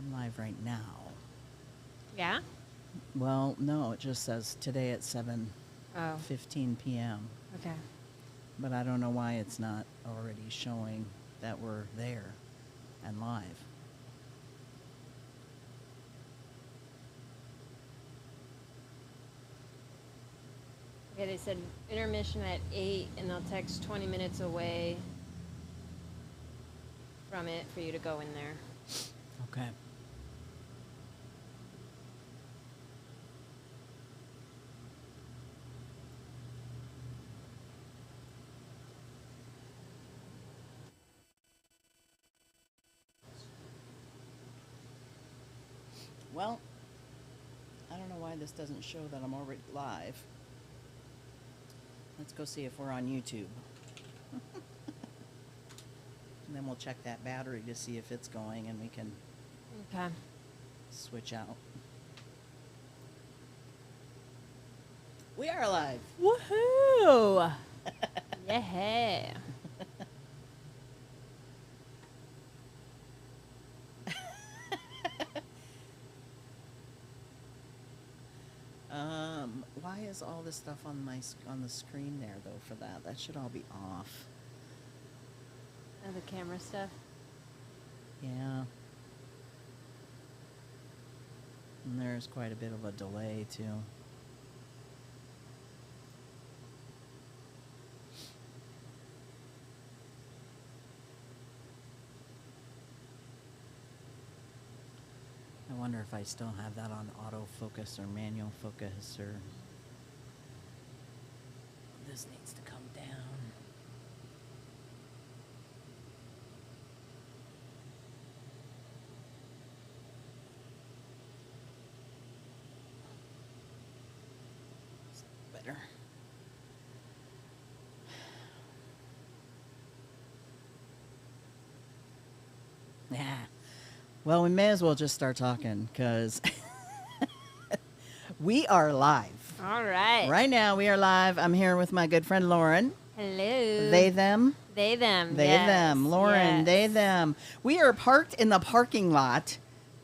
I'm live right now. Yeah? Well, no, it just says today at 7:15 Oh, p.m. okay. But I don't know why it's not already showing that we're there and live. Okay, they said intermission at 8, and they'll text 20 minutes away from it for you to go in there. Okay. Well, I don't know why this doesn't show that I'm already live. Let's go see if we're on YouTube. And then we'll check that battery to see if it's going and we can Okay. switch out. We are live. Woohoo! Yeah. Why is all this stuff on on the screen there though for that? That should all be off. Oh, the camera stuff. Yeah. And there's quite a bit of a delay too. I wonder if I still have that on autofocus or manual focus or this needs to come down. Better. Yeah. Well, we may as well just start talking because we are live. All right. Right now, we are live. I'm here with my good friend Lauren. Hello. They, them. They, them. They, yes. them. Lauren, yes. they, them. We are parked in the parking lot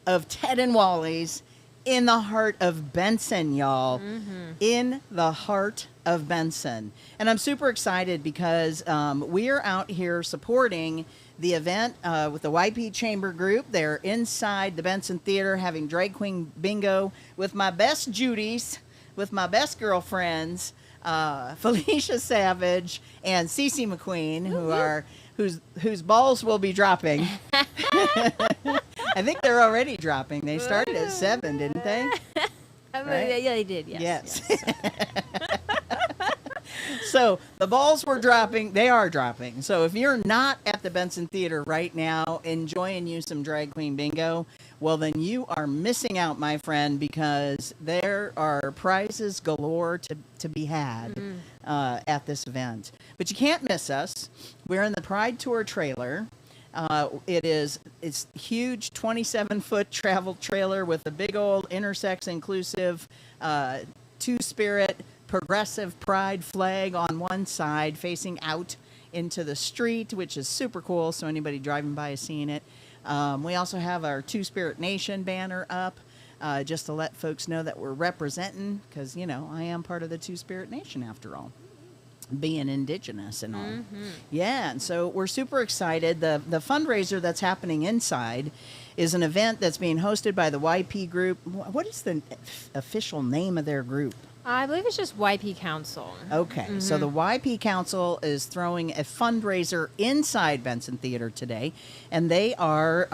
of Ted and Wally's in the heart of Benson, y'all. Mm-hmm. In the heart of Benson. And I'm super excited because we are out here supporting the event with the YP Chamber Group. They're inside the Benson Theater having drag queen bingo with my best Judies, with my best girlfriends, Felicia Savage and Cece McQueen, whose balls will be dropping. I think they're already dropping. They started at 7, didn't they? Right? Yeah, they did. Yes. So the balls were dropping. They are dropping. So if you're not at the Benson Theater right now enjoying you some drag queen bingo, well, then you are missing out, my friend, because there are prizes galore to be had at this event. But you can't miss us. We're in the Pride Tour trailer. It's huge 27-foot travel trailer with a big old intersex inclusive two-spirit progressive pride flag on one side facing out into the street, which is super cool, so anybody driving by is seeing it. We also have our Two-Spirit Nation banner up just to let folks know that we're representing, because, you know, I am part of the Two-Spirit Nation after all, being indigenous and all. Mm-hmm. Yeah, and so we're super excited. The fundraiser that's happening inside is an event that's being hosted by the YP group. What is the official name of their group? I believe it's just YP Council. Okay, so the YP Council is throwing a fundraiser inside Benson Theater today, and they are,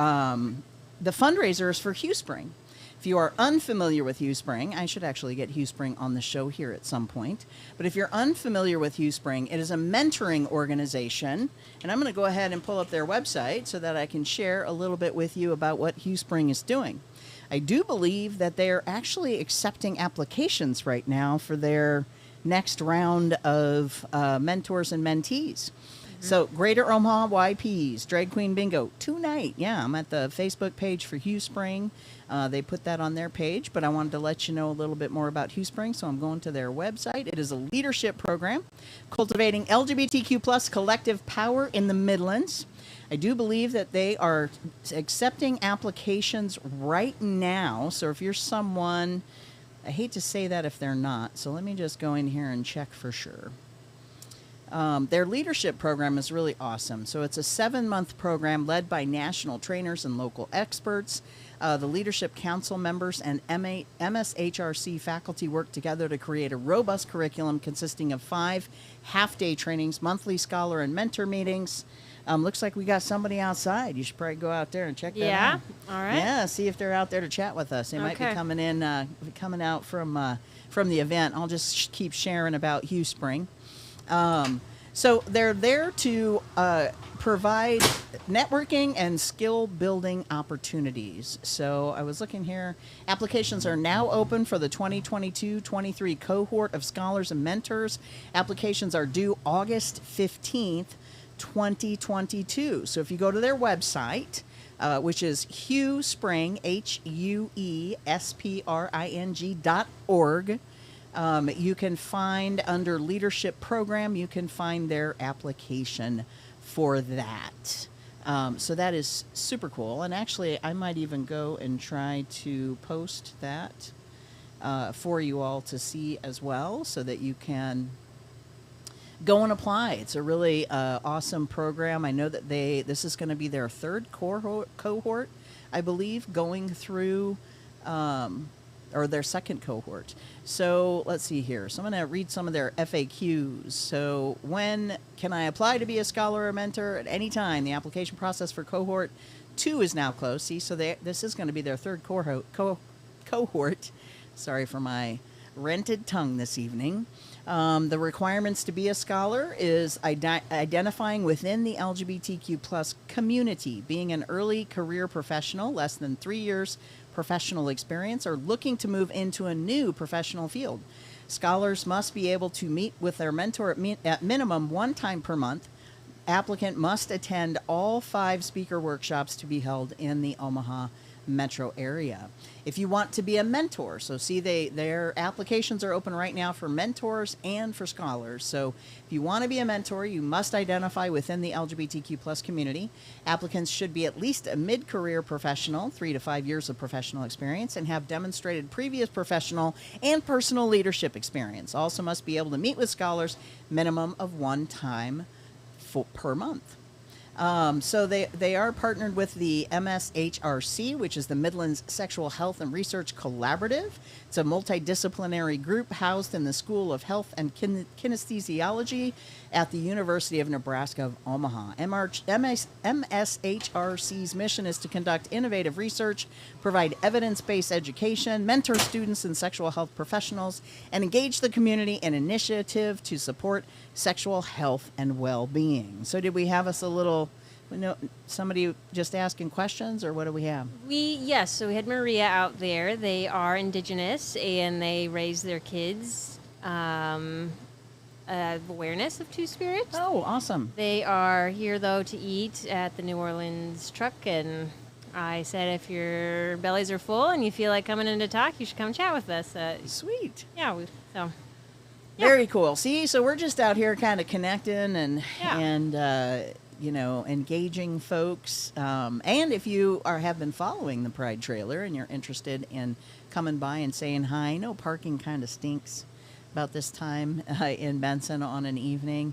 the fundraiser is for Hugh Spring. If you are unfamiliar with Hugh Spring, I should actually get Hugh Spring on the show here at some point, but if you're unfamiliar with Hugh Spring, it is a mentoring organization, and I'm going to go ahead and pull up their website so that I can share a little bit with you about what Hugh Spring is doing. I do believe that they're actually accepting applications right now for their next round of mentors and mentees. So Greater Omaha YPs, Drag Queen Bingo, tonight. Yeah, I'm at the Facebook page for Hugh Spring. They put that on their page, but I wanted to let you know a little bit more about Hugh Spring, so I'm going to their website. It is a leadership program cultivating LGBTQ plus collective power in the Midlands. I do believe that they are accepting applications right now. So if you're someone, I hate to say that if they're not, so let me just go in here and check for sure. Their leadership program is really awesome. So it's a 7-month program led by national trainers and local experts. The Leadership Council members and MSHRC faculty work together to create a robust curriculum consisting of 5 half-day trainings, monthly scholar and mentor meetings. Looks like we got somebody outside. You should probably go out there and check that out. Yeah, all right. Yeah, see if they're out there to chat with us. They might be coming out from the event. I'll just keep sharing about Hugh Spring. So they're there to provide networking and skill building opportunities. So I was looking here. Applications are now open for the 2022-23 cohort of scholars and mentors. Applications are due August 15th, 2022. So if you go to their website, which is HueSpring, HUESPRING.org, you can find under leadership program, you can find their application for that. So that is super cool. And actually, I might even go and try to post that for you all to see as well, so that you can go and apply. It's a really awesome program. I know that this is going to be their 3rd cohort, I believe, going through, or their 2nd cohort. So let's see here. So I'm going to read some of their FAQs. So when can I apply to be a scholar or mentor? At any time. The application process for cohort 2 is now closed. See, so this is going to be their 3rd cohort. Sorry for my rented tongue this evening. The requirements to be a scholar is identifying within the LGBTQ plus community, being an early career professional, less than 3 years professional experience, or looking to move into a new professional field. Scholars must be able to meet with their mentor at minimum 1 time per month. Applicant must attend all 5 speaker workshops to be held in the Omaha metro area. If you want to be a mentor, so see their applications are open right now for mentors and for scholars. So if you want to be a mentor, you must identify within the LGBTQ plus community. Applicants should be at least a mid-career professional, 3 to 5 years of professional experience, and have demonstrated previous professional and personal leadership experience. Also must be able to meet with scholars minimum of 1 time per month. So they are partnered with the MSHRC, which is the Midlands Sexual Health and Research Collaborative. It's a multidisciplinary group housed in the School of Health and Kinesthesiology at the University of Nebraska of Omaha. MSHRC's mission is to conduct innovative research, provide evidence-based education, mentor students and sexual health professionals, and engage the community in initiative to support sexual health and well-being. So did we have us a little, somebody just asking questions, or what do we have? Yes, so we had Maria out there. They are Indigenous, and they raise their kids awareness of Two-Spirit. Oh, awesome. They are here, though, to eat at the New Orleans truck, and I said if your bellies are full and you feel like coming in to talk, you should come chat with us. Sweet. Yeah, Yeah. Very cool. See, so we're just out here kind of connecting and engaging folks. And if you have been following the Pride Trailer and you're interested in coming by and saying hi, I know parking kind of stinks about this time in Benson on an evening,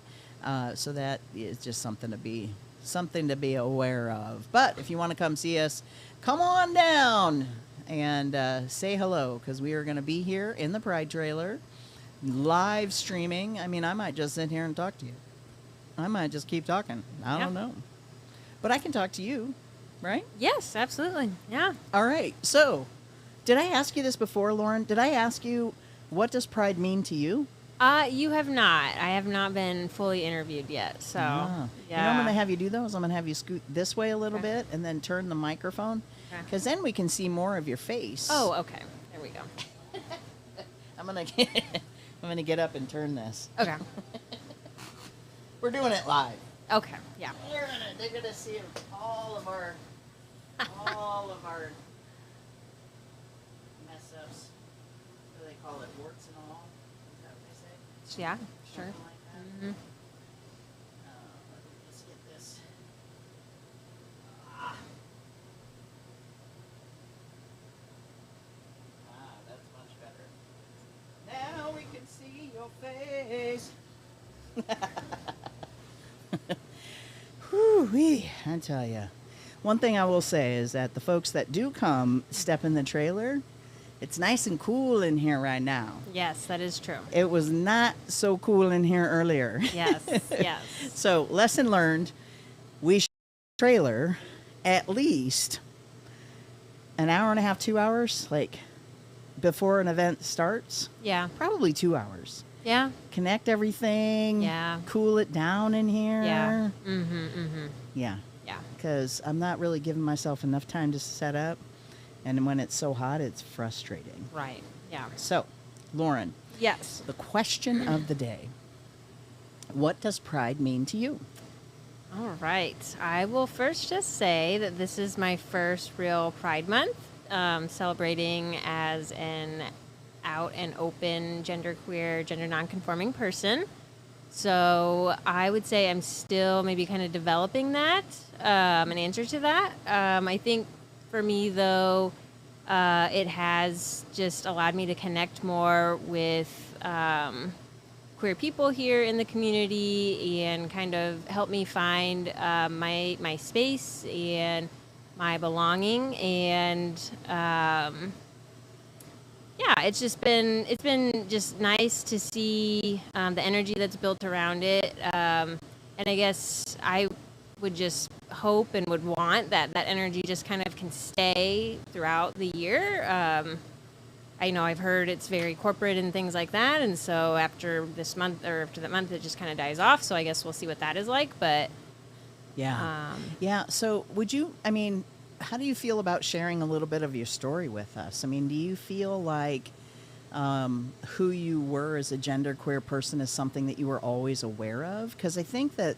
so that is just something to be aware of. But if you want to come see us, come on down and say hello, because we are going to be here in the Pride Trailer. Live streaming. I mean, I might just sit here and talk to you. I might just keep talking. I don't know. But I can talk to you, right? Yes, absolutely. Yeah. All right. So, did I ask you this before, Lauren? Did I ask you, what does pride mean to you? You have not. I have not been fully interviewed yet. So, yeah. You know what I'm going to have you do, though? Is I'm going to have you scoot this way a little bit and then turn the microphone. Because then we can see more of your face. Oh, okay. There we go. I'm going to get up and turn this. Okay. We're doing it live. Okay. Yeah. They're gonna see all of our mess ups. What do they call it? Warts and all. Is that what they say? Yeah. Sure. Something like that. Mhm. Let me just get this. That's much better. Now we can see your face. Whew-wee, I tell you. One thing I will say is that the folks that do come step in the trailer, it's nice and cool in here right now. Yes, that is true. It was not so cool in here earlier. Yes. Yes. So, lesson learned, we should trailer at least an hour and a half, 2 hours, like before an event starts. Yeah. Probably 2 hours. Yeah. Connect everything. Yeah. Cool it down in here. Yeah. Mm-hmm. Mm-hmm. Yeah. Yeah. Because I'm not really giving myself enough time to set up. And when it's so hot, it's frustrating. Right. Yeah. So, Lauren, Yes. the question of the day. What does pride mean to you? All right. I will first just say that this is my first real Pride Month, celebrating as an out and open genderqueer, gender nonconforming person. So I would say I'm still maybe kind of developing that, an answer to that. I think for me, though, it has just allowed me to connect more with queer people here in the community and kind of help me find my space and my belonging. And yeah, it's been just nice to see the energy that's built around it. And I guess I would just hope and would want that energy just kind of can stay throughout the year. I know I've heard it's very corporate and things like that, and so after this month or after that month, it just kind of dies off. So I guess we'll see what that is like. But Yeah. Yeah. So how do you feel about sharing a little bit of your story with us? I mean, do you feel like who you were as a genderqueer person is something that you were always aware of? Because I think that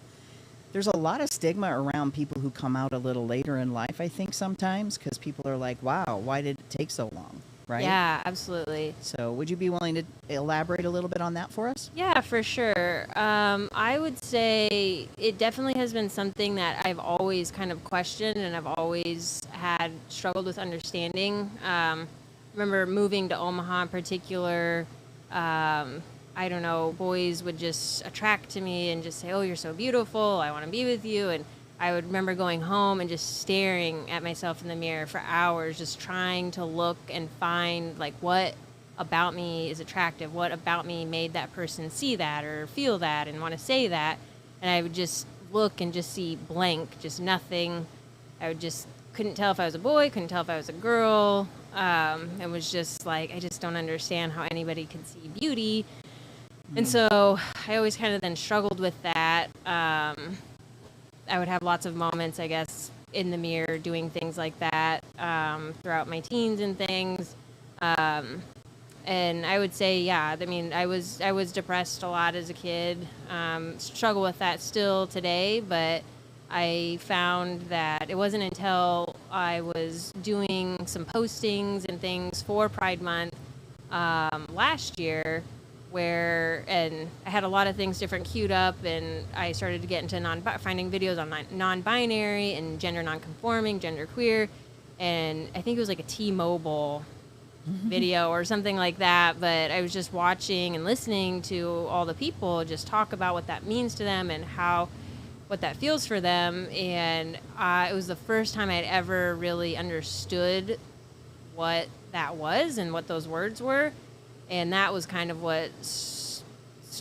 there's a lot of stigma around people who come out a little later in life, I think, sometimes, because people are like, wow, why did it take so long? Right? yeah, absolutely. So would you be willing to elaborate a little bit on that for us? Yeah, for sure. I would say it definitely has been something that I've always kind of questioned and I've always had struggled with understanding. Remember moving to Omaha in particular, I don't know, boys would just attract to me and just say, oh, you're so beautiful, I want to be with you. And I would remember going home and just staring at myself in the mirror for hours, just trying to look and find like what about me is attractive, what about me made that person see that or feel that and want to say that. And I would just look and just see blank, just nothing. I would just couldn't tell if I was a boy, couldn't tell if I was a girl. It was just like, I just don't understand how anybody can see beauty. And so I always kind of then struggled with that. I would have lots of moments, I guess, in the mirror doing things like that throughout my teens and things. And I would say, yeah, I mean, I was depressed a lot as a kid, struggle with that still today, but I found that it wasn't until I was doing some postings and things for Pride Month last year and I had a lot of things different queued up, and I started to get into finding videos on non-binary and gender non-conforming, genderqueer, and I think it was like a T-Mobile video or something like that, but I was just watching and listening to all the people just talk about what that means to them and what that feels for them, and it was the first time I'd ever really understood what that was and what those words were. And that was kind of what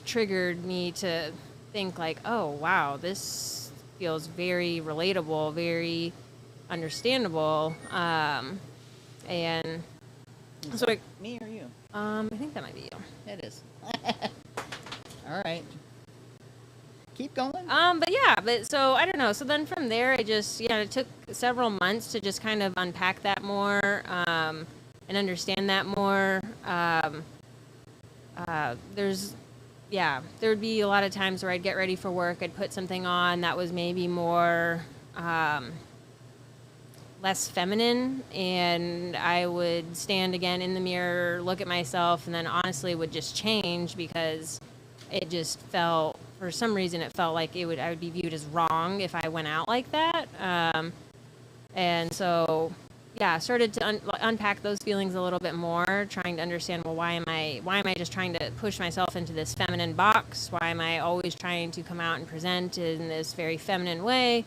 triggered me to think like, oh, wow, this feels very relatable, very understandable. And so me or you? I think that might be you. It is. All right. Keep going. But so I don't know. So then from there, it took several months to just kind of unpack that more and understand that more. There's yeah, there would be a lot of times where I'd get ready for work. I'd put something on that was maybe more less feminine, and I would stand again in the mirror, look at myself, and then honestly would just change because it just felt, for some reason, it felt like I would be viewed as wrong if I went out like that. And so, yeah, started to unpack those feelings a little bit more, trying to understand, well, why am I just trying to push myself into this feminine box? Why am I always trying to come out and present in this very feminine way?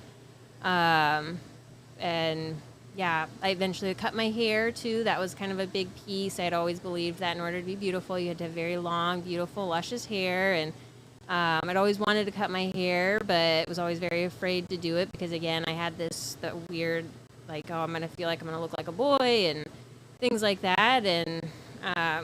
And yeah, I eventually cut my hair too. That was kind of a big piece. I'd always believed that in order to be beautiful, you had to have very long, beautiful, luscious hair. And I'd always wanted to cut my hair, but was always very afraid to do it because, again, I had that weird, like, oh, I'm going to feel like I'm going to look like a boy and things like that. And I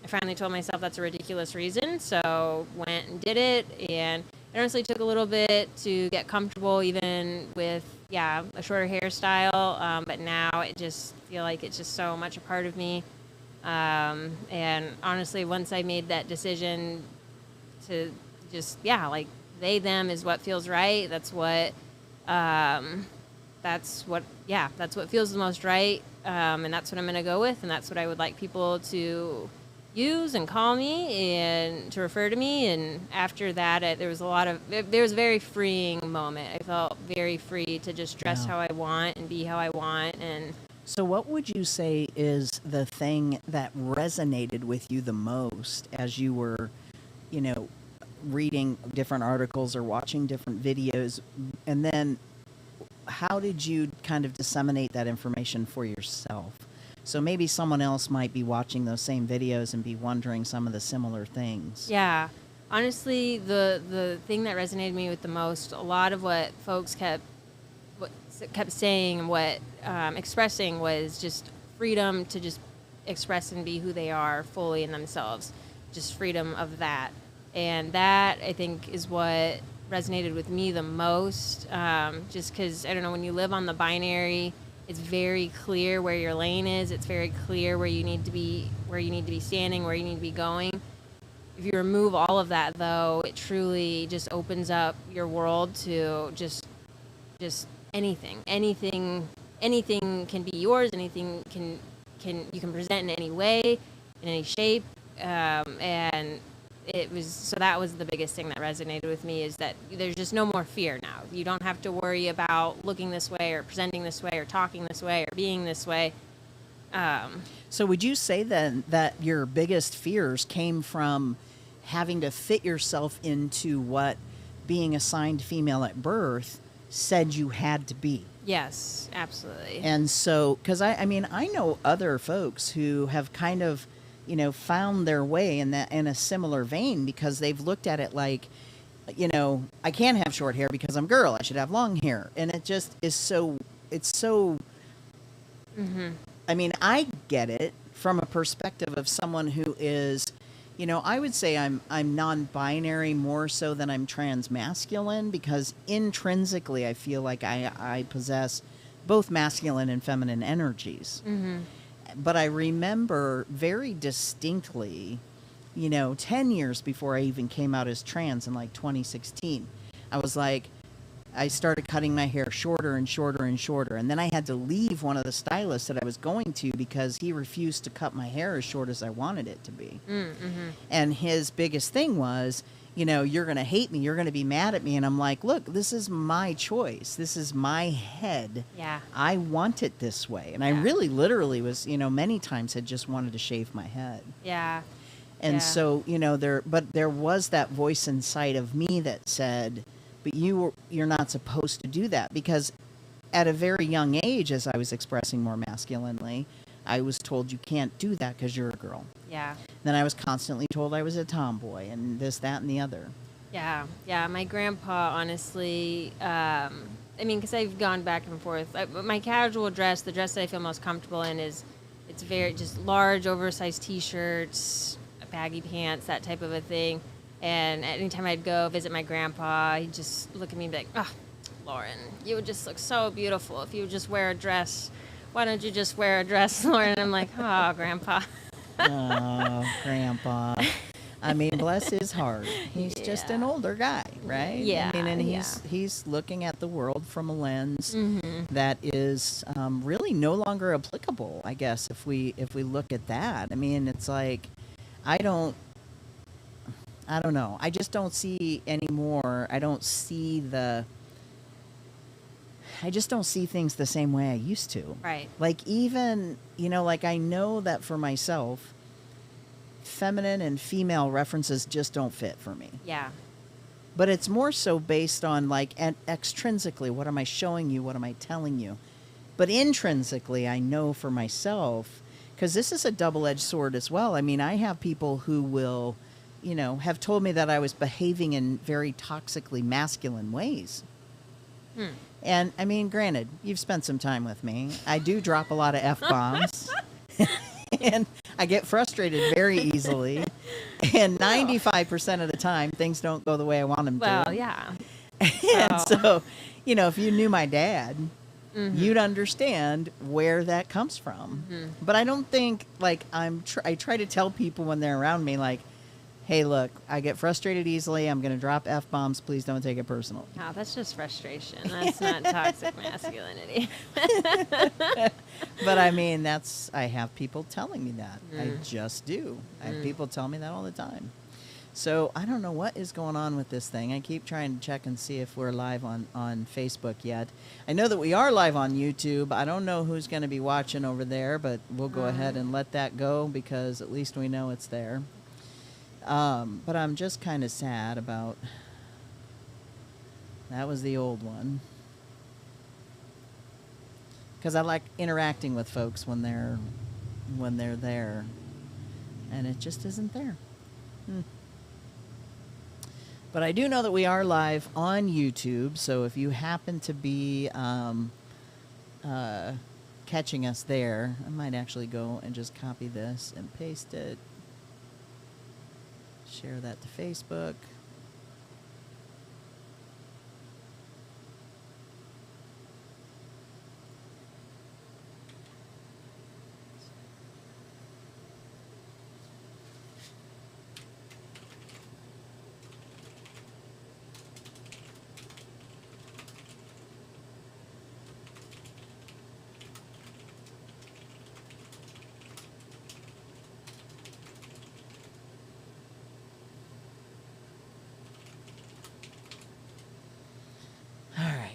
finally told myself that's a ridiculous reason, so went and did it. And it honestly took a little bit to get comfortable even with, yeah, a shorter hairstyle, but now I just feel like it's just so much a part of me. And honestly, once I made that decision to just, yeah, like, they, them is what feels right. That's what feels the most right. And that's what I'm going to go with. And that's what I would like people to use and call me and to refer to me. And after that, there was a very freeing moment. I felt very free to just dress how I want and be how I want. And so what would you say is the thing that resonated with you the most as you were, reading different articles or watching different videos? And then how did you kind of disseminate that information for yourself? So maybe someone else might be watching those same videos and be wondering some of the similar things. Yeah. Honestly, the thing that resonated me with the most, a lot of what folks kept saying and expressing was just freedom to just express and be who they are fully in themselves. Just freedom of that. And that, I think, is what resonated with me the most. Just because, I don't know, when you live on the binary, it's very clear where your lane is. It's very clear where you need to be standing, where you need to be going. If you remove all of that, though, it truly just opens up your world to just anything. Anything can be yours. Anything you can present in any way, in any shape, and that was the biggest thing that resonated with me, is that there's just no more fear now. You don't have to worry about looking this way or presenting this way or talking this way or being this way. So would you say then that your biggest fears came from having to fit yourself into what being assigned female at birth said you had to be? Yes, absolutely. And so, because I know other folks who have kind of, found their way in a similar vein, because they've looked at it like, I can't have short hair because I'm a girl. I should have long hair. And it just is it's so, Mm-hmm. I get it from a perspective of someone who is, I would say I'm non-binary more so than I'm trans-masculine, because intrinsically I feel like I possess both masculine and feminine energies. Mm-hmm. But I remember very distinctly, 10 years before I even came out as trans in like 2016, I started cutting my hair shorter and shorter and shorter. And then I had to leave one of the stylists that I was going to because he refused to cut my hair as short as I wanted it to be. Mm-hmm. And his biggest thing was, you're going to hate me. You're going to be mad at me. And I'm like, look, this is my choice. This is my head. Yeah. I want it this way. And Yeah. I really literally was, many times had just wanted to shave my head. Yeah. And Yeah. so, there was that voice inside of me that said, but you're not supposed to do that, because at a very young age, as I was expressing more masculinely, I was told you can't do that because you're a girl. Yeah. Then I was constantly told I was a tomboy and this, that, and the other. Yeah. Yeah. My grandpa, honestly, because I've gone back and forth. My casual dress, the dress that I feel most comfortable in, it's very just large, oversized T-shirts, baggy pants, that type of a thing. And anytime I'd go visit my grandpa, he'd just look at me and be like, "Oh, Lauren, you would just look so beautiful if you would just wear a dress. Why don't you just wear a dress, Lauren?" And I'm like, "Oh, Grandpa." Oh, Grandpa. I mean, bless his heart. He's just an Yeah. older guy, right? Yeah, I mean, and yeah. he's looking at the world from a lens Mm-hmm. that is really no longer applicable. I guess if we look at that, I mean, it's like I don't I don't know. I just don't see anymore. I just don't see things the same way I used to. Right. Like even, like I know that for myself, feminine and female references just don't fit for me. Yeah. But it's more so based on like extrinsically, what am I showing you? What am I telling you? But intrinsically, I know for myself, because this is a double-edged sword as well. I mean, I have people who will, have told me that I was behaving in very toxically masculine ways. Hmm. And I mean, granted, you've spent some time with me. I do drop a lot of F-bombs. And I get frustrated very easily. And 95% of the time, things don't go the way I want them to. Well, yeah. And so, if you knew my dad, Mm-hmm. you'd understand where that comes from. Mm-hmm. But I don't think, like, I try to tell people when they're around me, like, hey, look, I get frustrated easily. I'm going to drop F-bombs. Please don't take it personal. Oh, that's just frustration. That's not toxic masculinity. But I mean, I have people telling me that. I Mm. just do. I have people tell me that all the time. So I don't know what is going on with this thing. I keep trying to check and see if we're live on Facebook yet. I know that we are live on YouTube. I don't know who's going to be watching over there, but we'll go ahead and let that go because at least we know it's there. But I'm just kind of sad about... That was the old one. Because I like interacting with folks when they're there. And it just isn't there. But I do know that we are live on YouTube, so if you happen to be catching us there, I might actually go and just copy this and paste it. Share that to Facebook.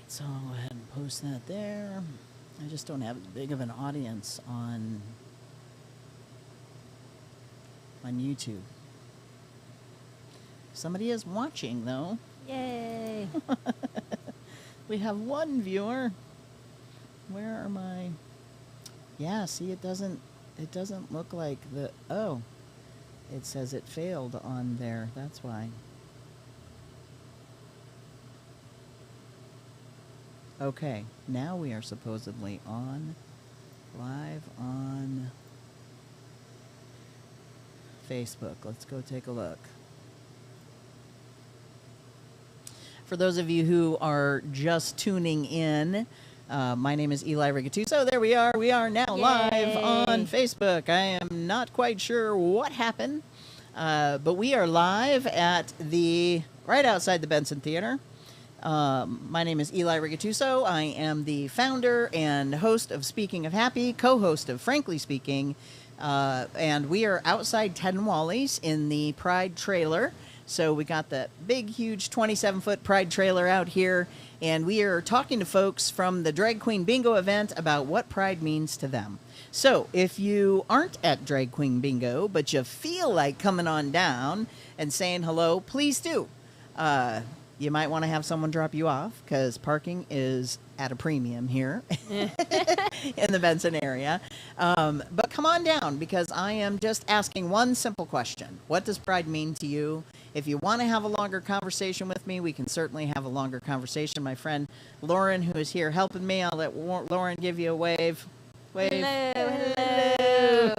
So I'll go ahead and post that there. I just don't have as big of an audience on YouTube. Somebody is watching though. Yay. We have one viewer. Where are my... Yeah, see, it doesn't look like the... Oh, it says it failed on there. That's why. Okay, now we are supposedly live on Facebook. Let's go take a look. For those of you who are just tuning in, my name is Eli Rigatuso. There we are. We are now live on Facebook. I am not quite sure what happened, but we are live at right outside the Benson Theater. My name is Eli Rigatuso. I am the founder and host of Speaking of Happy, co-host of Frankly Speaking, and we are outside Ted and Wally's in the Pride trailer. So we got the big, huge 27-foot Pride trailer out here, and we are talking to folks from the Drag Queen Bingo event about what Pride means to them. So if you aren't at Drag Queen Bingo, but you feel like coming on down and saying hello, please do. You might want to have someone drop you off because parking is at a premium here in the Benson area. But come on down because I am just asking one simple question. What does Pride mean to you? If you want to have a longer conversation with me, we can certainly have a longer conversation. My friend Lauren, who is here helping me, I'll let Lauren give you a wave. Wave. Hello.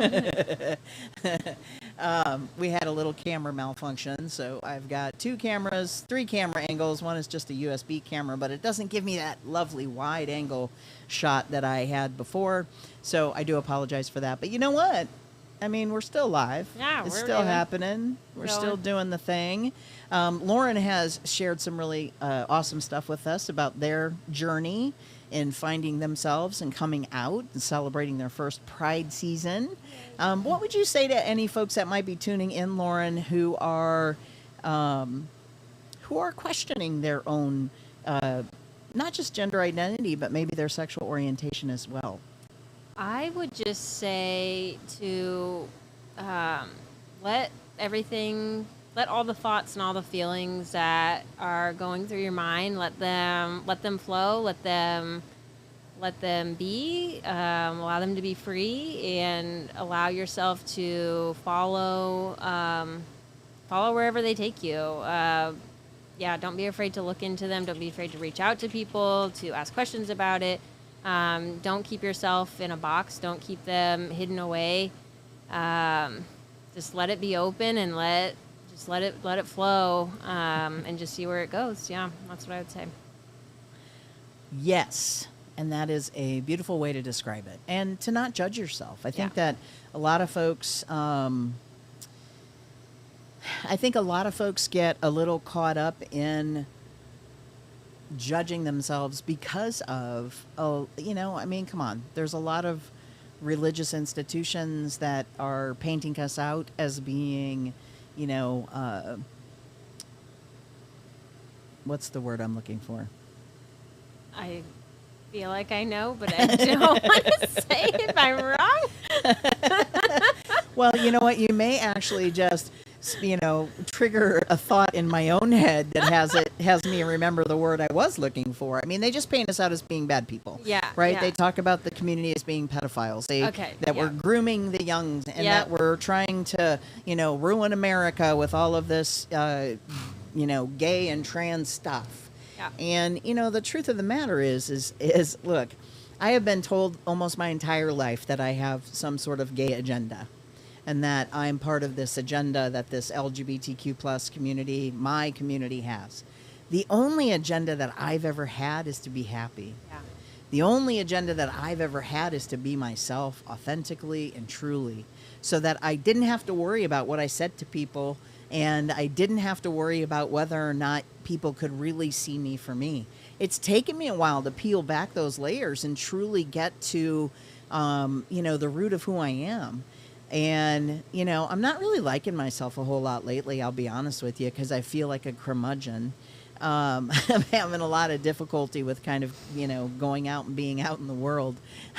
We had a little camera malfunction, so I've got 3 camera angles. One is just a USB camera, but it doesn't give me that lovely wide angle shot that I had before, so I do apologize for that. But you know what? I mean, we're still live. Yeah, it's we're still living. happening. We're Going. still doing the thing. Lauren has shared some really awesome stuff with us about their journey in finding themselves and coming out and celebrating their first Pride season. What would you say to any folks that might be tuning in, Lauren, who are questioning their own, not just gender identity, but maybe their sexual orientation as well? I would just say to let all the thoughts and all the feelings that are going through your mind, let them flow, let them be, allow them to be free, and allow yourself to follow wherever they take you. Yeah, don't be afraid to look into them. Don't be afraid to reach out to people, to ask questions about it. Don't keep yourself in a box. Don't keep them hidden away. Just let it be open and let it flow, and just see where it goes. Yeah, that's what I would say. Yes. And that is a beautiful way to describe it. And to not judge yourself. I think Yeah. that a lot of folks, get a little caught up in judging themselves because of, I mean, come on. There's a lot of religious institutions that are painting us out as being, what's the word I'm looking for? I feel like I know, but I don't want to say if I'm wrong. Well, you know what? You may actually just, trigger a thought in my own head that has me remember the word I was looking for. I mean, they just paint us out as being bad people. Yeah. Right? Yeah. They talk about the community as being pedophiles. That we're Yeah. grooming the young and Yeah. that we're trying to, ruin America with all of this, gay and trans stuff. Yeah. And, the truth of the matter is look, I have been told almost my entire life that I have some sort of gay agenda and that I'm part of this agenda that this LGBTQ plus community, my community, has. The only agenda that I've ever had is to be happy. Yeah. The only agenda that I've ever had is to be myself authentically and truly, so that I didn't have to worry about what I said to people, and I didn't have to worry about whether or not people could really see me for me. It's taken me a while to peel back those layers and truly get to, the root of who I am. And, I'm not really liking myself a whole lot lately, I'll be honest with you, because I feel like a curmudgeon. I'm having a lot of difficulty with kind of, going out and being out in the world.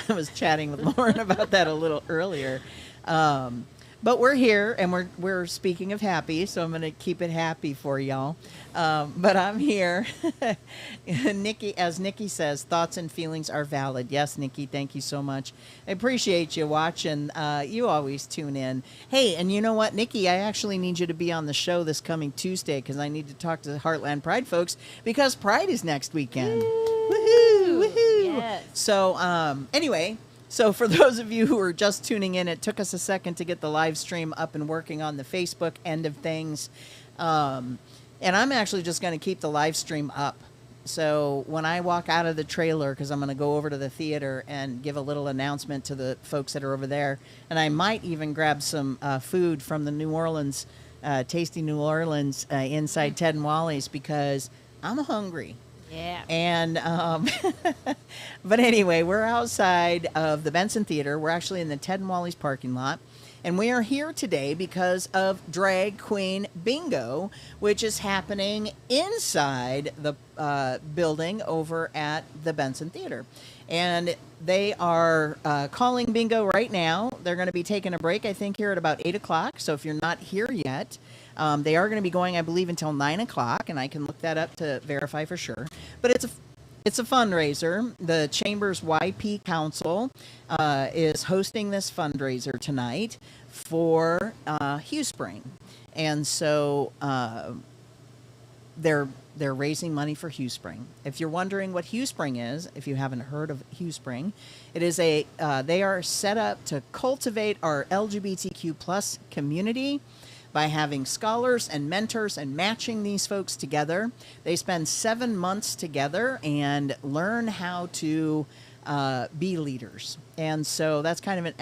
I was chatting with Lauren about that a little earlier. But we're here, and we're speaking of happy, so I'm going to keep it happy for y'all. But I'm here. Nikki says, thoughts and feelings are valid. Yes, Nikki, thank you so much. I appreciate you watching. You always tune in. Hey, and you know what, Nikki, I actually need you to be on the show this coming Tuesday because I need to talk to the Heartland Pride folks because Pride is next weekend. Woohoo! Woohoo! Yes. So, anyway. So for those of you who are just tuning in, it took us a second to get the live stream up and working on the Facebook end of things. And I'm actually just going to keep the live stream up. So when I walk out of the trailer, because I'm going to go over to the theater and give a little announcement to the folks that are over there, and I might even grab some food from the New Orleans, Tasty New Orleans inside Ted and Wally's because I'm hungry. Yeah. And, but anyway, we're outside of the Benson Theater. We're actually in the Ted and Wally's parking lot. And we are here today because of Drag Queen Bingo, which is happening inside the building over at the Benson Theater. And they are calling bingo right now. They're going to be taking a break, I think, here at about 8 o'clock. So if you're not here yet, they are going to be going, I believe, until 9 o'clock. And I can look that up to verify for sure. But it's a fundraiser. The Chamber's YP Council is hosting this fundraiser tonight for HughSpring. And so they're raising money for HughSpring. If you're wondering what HughSpring is, if you haven't heard of HughSpring, it is they are set up to cultivate our LGBTQ plus community by having scholars and mentors and matching these folks together. They spend 7 months together and learn how to be leaders. And so that's kind of an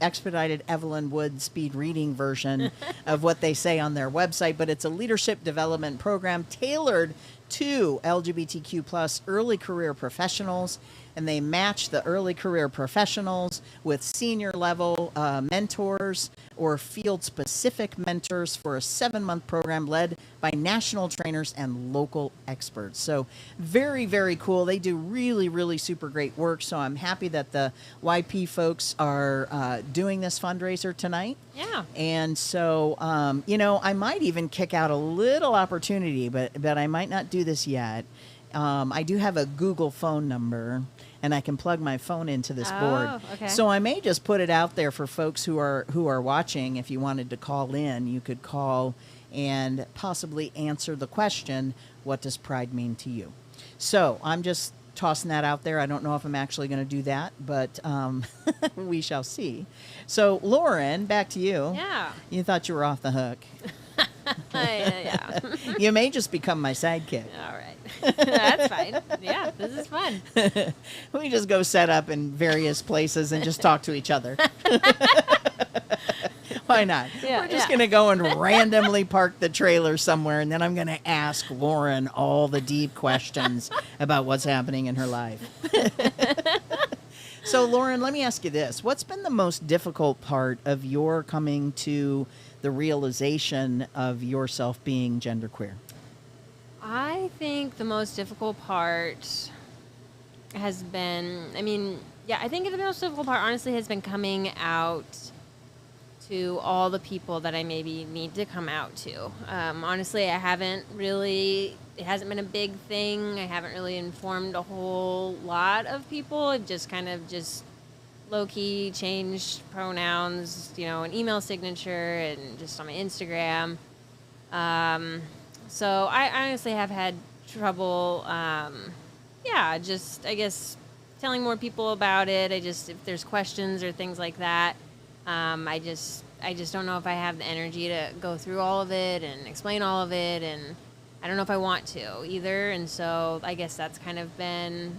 expedited Evelyn Wood speed reading version of what they say on their website, but it's a leadership development program tailored to LGBTQ plus early career professionals, and they match the early career professionals with senior level mentors or field specific mentors for a 7-month program led by national trainers and local experts. So very, very cool. They do really, really super great work. So I'm happy that the YP folks are doing this fundraiser tonight. Yeah. And so, I might even kick out a little opportunity, but I might not do this yet. I do have a Google phone number, and I can plug my phone into this board. Okay. So I may just put it out there for folks who are watching. If you wanted to call in, you could call and possibly answer the question, what does pride mean to you? So I'm just tossing that out there. I don't know if I'm actually going to do that, but we shall see. So Lauren, back to you. Yeah. You thought you were off the hook. Yeah. You may just become my sidekick. All right. That's fine. Yeah, this is fun. We just go set up in various places and just talk to each other. Why not? Yeah, We're just going to go and randomly park the trailer somewhere, and then I'm going to ask Lauren all the deep questions about what's happening in her life. So, Lauren, let me ask you this. What's been the most difficult part of your coming to the realization of yourself being genderqueer? I think the most difficult part has been, I think the most difficult part, honestly, has been coming out to all the people that I maybe need to come out to. Honestly, it hasn't been a big thing. I haven't really informed a whole lot of people. I've just kind of low-key changed pronouns, an email signature and just on my Instagram. So I honestly have had trouble, I guess, telling more people about it. If there's questions or things like that, I just don't know if I have the energy to go through all of it and explain all of it, and I don't know if I want to either. And so I guess that's kind of been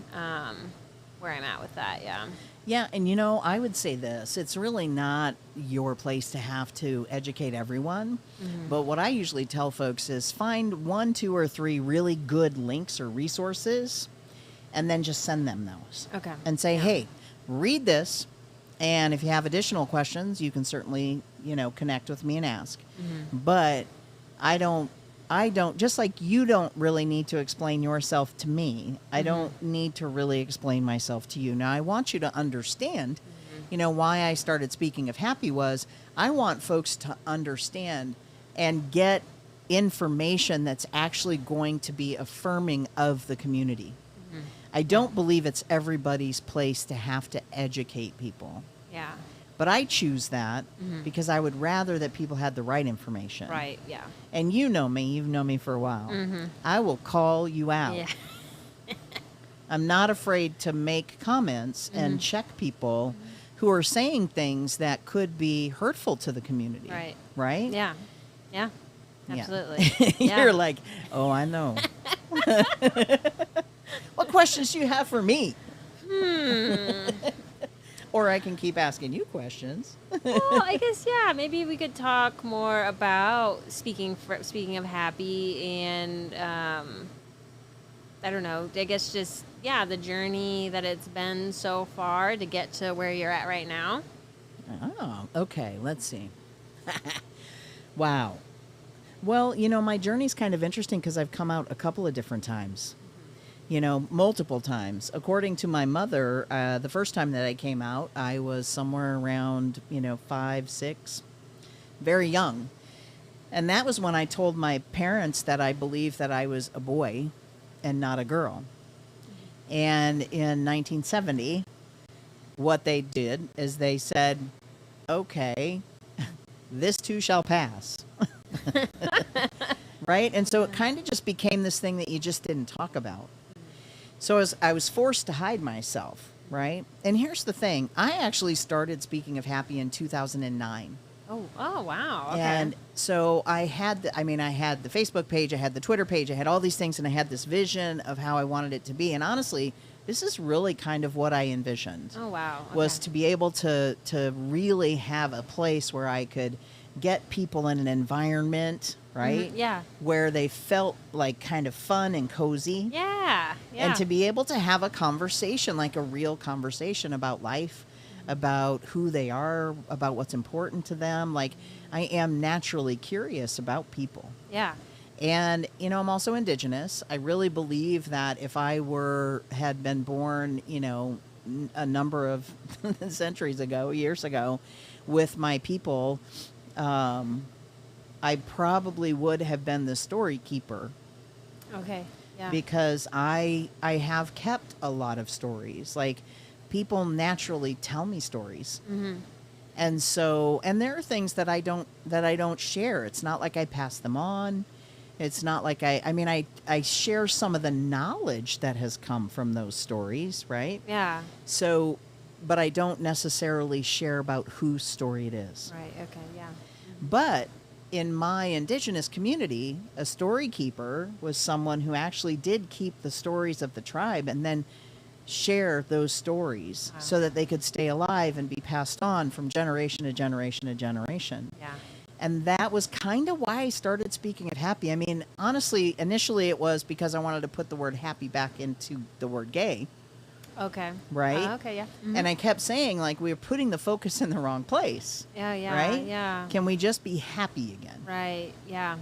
where I'm at with that, yeah. Yeah, and I would say this. It's really not your place to have to educate everyone. Mm-hmm. But what I usually tell folks is find 1, 2, or 3 really good links or resources, and then just send them those. Okay. And say, hey, read this, and if you have additional questions, you can certainly, connect with me and ask. Mm-hmm. But I don't, just like you don't really need to explain yourself to me, I don't need to really explain myself to you. Now, I want you to understand, why I started Speaking of Happy was I want folks to understand and get information that's actually going to be affirming of the community. Mm-hmm. I don't believe it's everybody's place to have to educate people. Yeah. But I choose that because I would rather that people had the right information. Right, yeah. And you know me. You've known me for a while. Mm-hmm. I will call you out. Yeah. I'm not afraid to make comments and check people who are saying things that could be hurtful to the community. Right. Right? Yeah. Yeah. Absolutely. Yeah. Yeah. You're like, oh, I know. What questions do you have for me? Or I can keep asking you questions. Well, I guess, yeah, maybe we could talk more about speaking of Happy and, I don't know, I guess just, the journey that it's been so far to get to where you're at right now. Oh, okay. Let's see. Wow. Well, my journey's kind of interesting because I've come out a couple of different times. Multiple times. According to my mother, the first time that I came out, I was somewhere around, 5, 6, very young. And that was when I told my parents that I believed that I was a boy and not a girl. And in 1970, what they did is they said, okay, this too shall pass. Right? And so it kind of just became this thing that you just didn't talk about. So I was forced to hide myself, right? And here's the thing. I actually started Speaking of Happy in 2009. Oh, wow. Okay. And so I had the Facebook page, I had the Twitter page, I had all these things, and I had this vision of how I wanted it to be. And honestly, this is really kind of what I envisioned. Oh, wow. Was Okay. to be able to really have a place where I could get people in an environment, right? Yeah. Where they felt like kind of fun and cozy. Yeah. Yeah. And to be able to have a conversation, like a real conversation about life, about who they are, about what's important to them. Like, I am naturally curious about people. Yeah. And, I'm also Indigenous. I really believe that if I had been born, a number of centuries ago, years ago, with my people, I probably would have been the story keeper. Okay. Yeah. Because I have kept a lot of stories. Like, people naturally tell me stories. Mm-hmm. And there are things that I don't share. It's not like I pass them on. It's not like I share some of the knowledge that has come from those stories, right? Yeah. So, but I don't necessarily share about whose story it is. Right. Okay. Yeah. But in my Indigenous community, a story keeper was someone who actually did keep the stories of the tribe and then share those stories Wow. so that they could stay alive and be passed on from generation to generation to generation. Yeah. And that was kind of why I started Speaking of Happy. I mean, honestly, initially it was because I wanted to put the word happy back into the word gay, Okay. right? Okay. Yeah. Mhm. And I kept saying, like, we were putting the focus in the wrong place. Yeah. Yeah. right? Yeah. Can we just be happy again? Right. Yeah.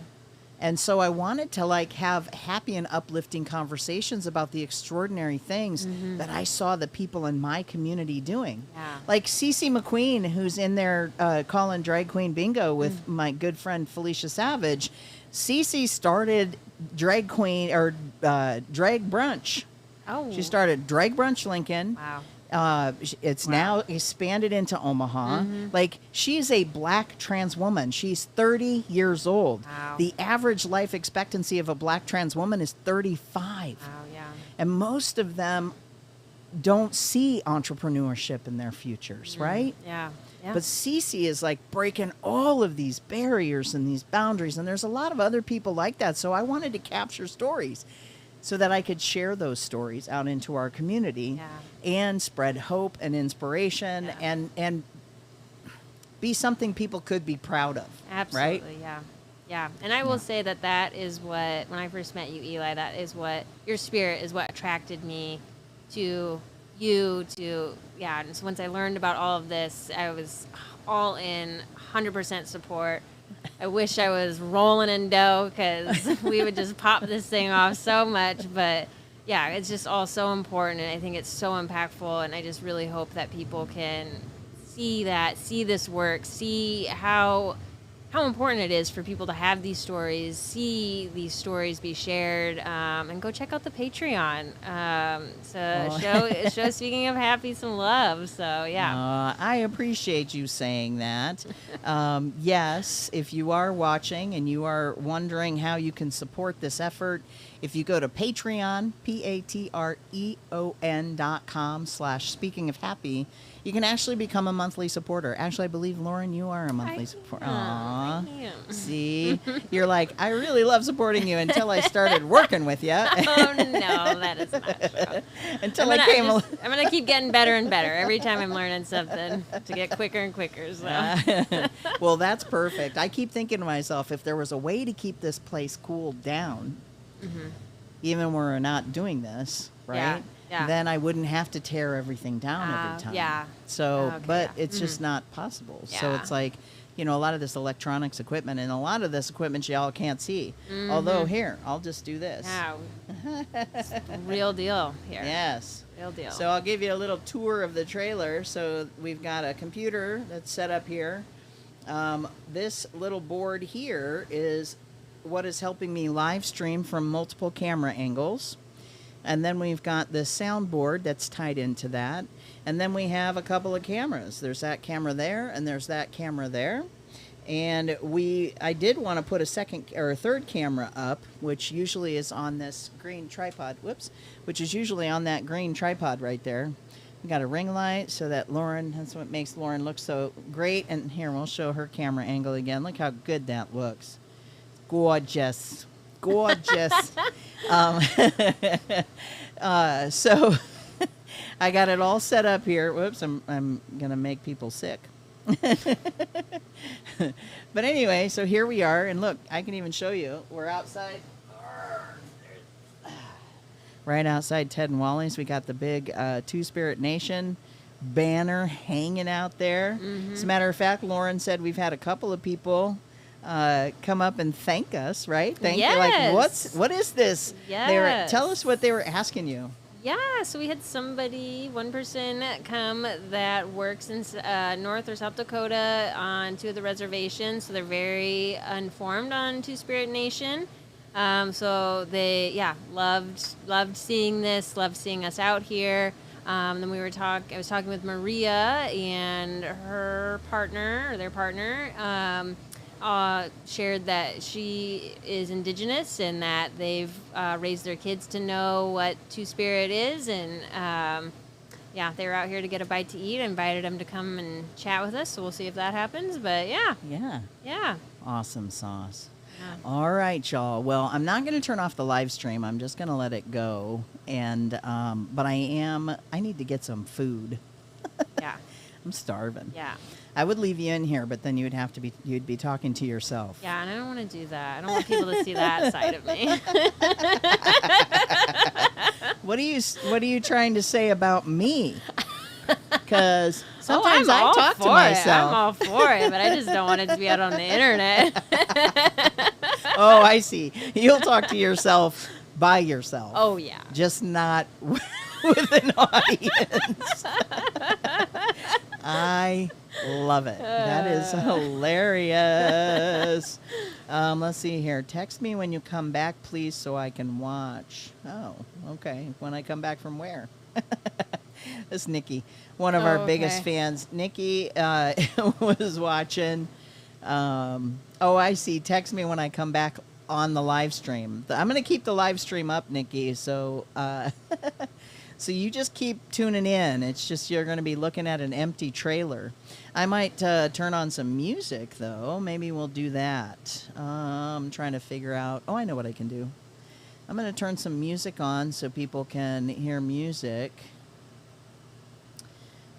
And so I wanted to, like, have happy and uplifting conversations about the extraordinary things that I saw the people in my community doing. Yeah. Like Cece McQueen, who's in there calling Drag Queen Bingo with my good friend Felicia Savage. Cece started Drag Queen or Drag Brunch. Oh. She started Drag Brunch Lincoln. Wow. It's Wow. now expanded into Omaha. Like, she's a black trans woman. She's 30 years old. Wow. The average life expectancy of a black trans woman is 35. Wow. Yeah. And most of them don't see entrepreneurship in their futures, right? Yeah. Yeah. But Cece is like breaking all of these barriers and these boundaries. And there's a lot of other people like that. So I wanted to capture stories so that I could share those stories out into our community and spread hope and inspiration and be something people could be proud of. Absolutely, Right? yeah. Yeah. And I will say that is what, when I first met you, Eli, that is what, your spirit is what attracted me to you, and so once I learned about all of this, I was all in, 100% support. I wish I was rolling in dough because we would just pop this thing off so much, but yeah, it's just all so important, and I think it's so impactful, and I just really hope that people can see this work, see how important it is for people to have these stories, see these stories be shared, and go check out the Patreon. Show Speaking of Happy some love. So yeah. I appreciate you saying that. Yes, if you are watching and you are wondering how you can support this effort, if you go to Patreon, patreon.com/Speaking of Happy, you can actually become a monthly supporter. Actually, I believe, Lauren, you are a monthly supporter. I am. See? You're like, I really love supporting you until I started working with you. Oh no, that is not true. Until I'm I came gonna, I'm gonna keep getting better and better every time I'm learning something to get quicker and quicker. So Well, that's perfect. I keep thinking to myself, if there was a way to keep this place cooled down, even when we're not doing this, right? Yeah. Then I wouldn't have to tear everything down every time. Yeah. So, Okay, but yeah. it's just not possible. So Yeah. it's like, a lot of this electronics equipment and a lot of this equipment y'all can't see. Although here, I'll just do this. yeah, it's real deal here. Yes. Real deal. So I'll give you a little tour of the trailer. So we've got a computer that's set up here. This little board here is what is helping me live stream from multiple camera angles. And then we've got this soundboard that's tied into that. And then we have a couple of cameras. There's that camera there, and there's that camera there. And I did want to put a second or a third camera up, which usually is on this green tripod. Which is usually on that green tripod right there. We got a ring light so that that's what makes Lauren look so great. And here, we'll show her camera angle again. Look how good that looks. Gorgeous. So I got it all set up here. Whoops, I'm gonna make people sick. But anyway, so here we are, and look, I can even show you. We're outside, right outside Ted and Wally's. We got the big Two Spirit Nation banner hanging out there. As a matter of fact, Lauren said we've had a couple of people come up and thank us, right? Like, what is this? Yes. Tell us what they were asking you. Yeah, so we had one person come that works in North or South Dakota on two of the reservations, so they're very informed on Two Spirit Nation. So they, loved seeing this, loved seeing us out here. Then I was talking with Maria and their partner, shared that she is Indigenous and that they've raised their kids to know what Two Spirit is. And they were out here to get a bite to eat. I invited them to come and chat with us, so we'll see if that happens. But yeah. Awesome sauce. Yeah. All right, y'all. Well, I'm not going to turn off the live stream. I'm just going to let it go. And but I need to get some food. Yeah. I'm starving. Yeah. I would leave you in here, but then you'd be talking to yourself. Yeah, and I don't want to do that. I don't want people to see that side of me. What are you trying to say about me? Because sometimes I talk to myself. I'm all for it, but I just don't want it to be out on the internet. Oh, I see. You'll talk to yourself by yourself. Oh, yeah. Just not with an audience. I love it. That is hilarious. Let's see here. Text me when you come back, please, so I can watch. Oh, okay. When I come back from where? That's Nikki, one of our biggest fans. Nikki was watching. I see. Text me when I come back on the live stream. I'm going to keep the live stream up, Nikki, so... So you just keep tuning in. It's just you're going to be looking at an empty trailer. I might turn on some music, though. Maybe we'll do that. I'm trying to figure out... Oh, I know what I can do. I'm going to turn some music on so people can hear music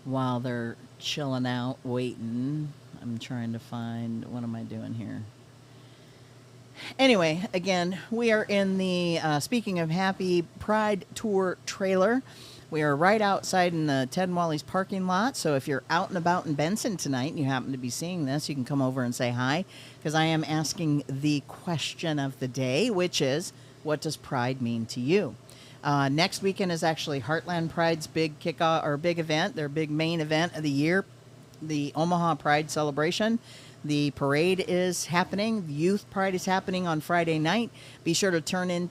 while they're chilling out, waiting. I'm trying to find... What am I doing here? Anyway, again, we are in the, speaking of Happy Pride Tour trailer. We are right outside in the Ted and Wally's parking lot. So if you're out and about in Benson tonight and you happen to be seeing this, you can come over and say hi. Because I am asking the question of the day, which is, what does Pride mean to you? Next weekend is actually Heartland Pride's big kickoff, or big event, their big main event of the year, the Omaha Pride Celebration. The parade is happening. The Youth Pride is happening on Friday night. Be sure to tune in.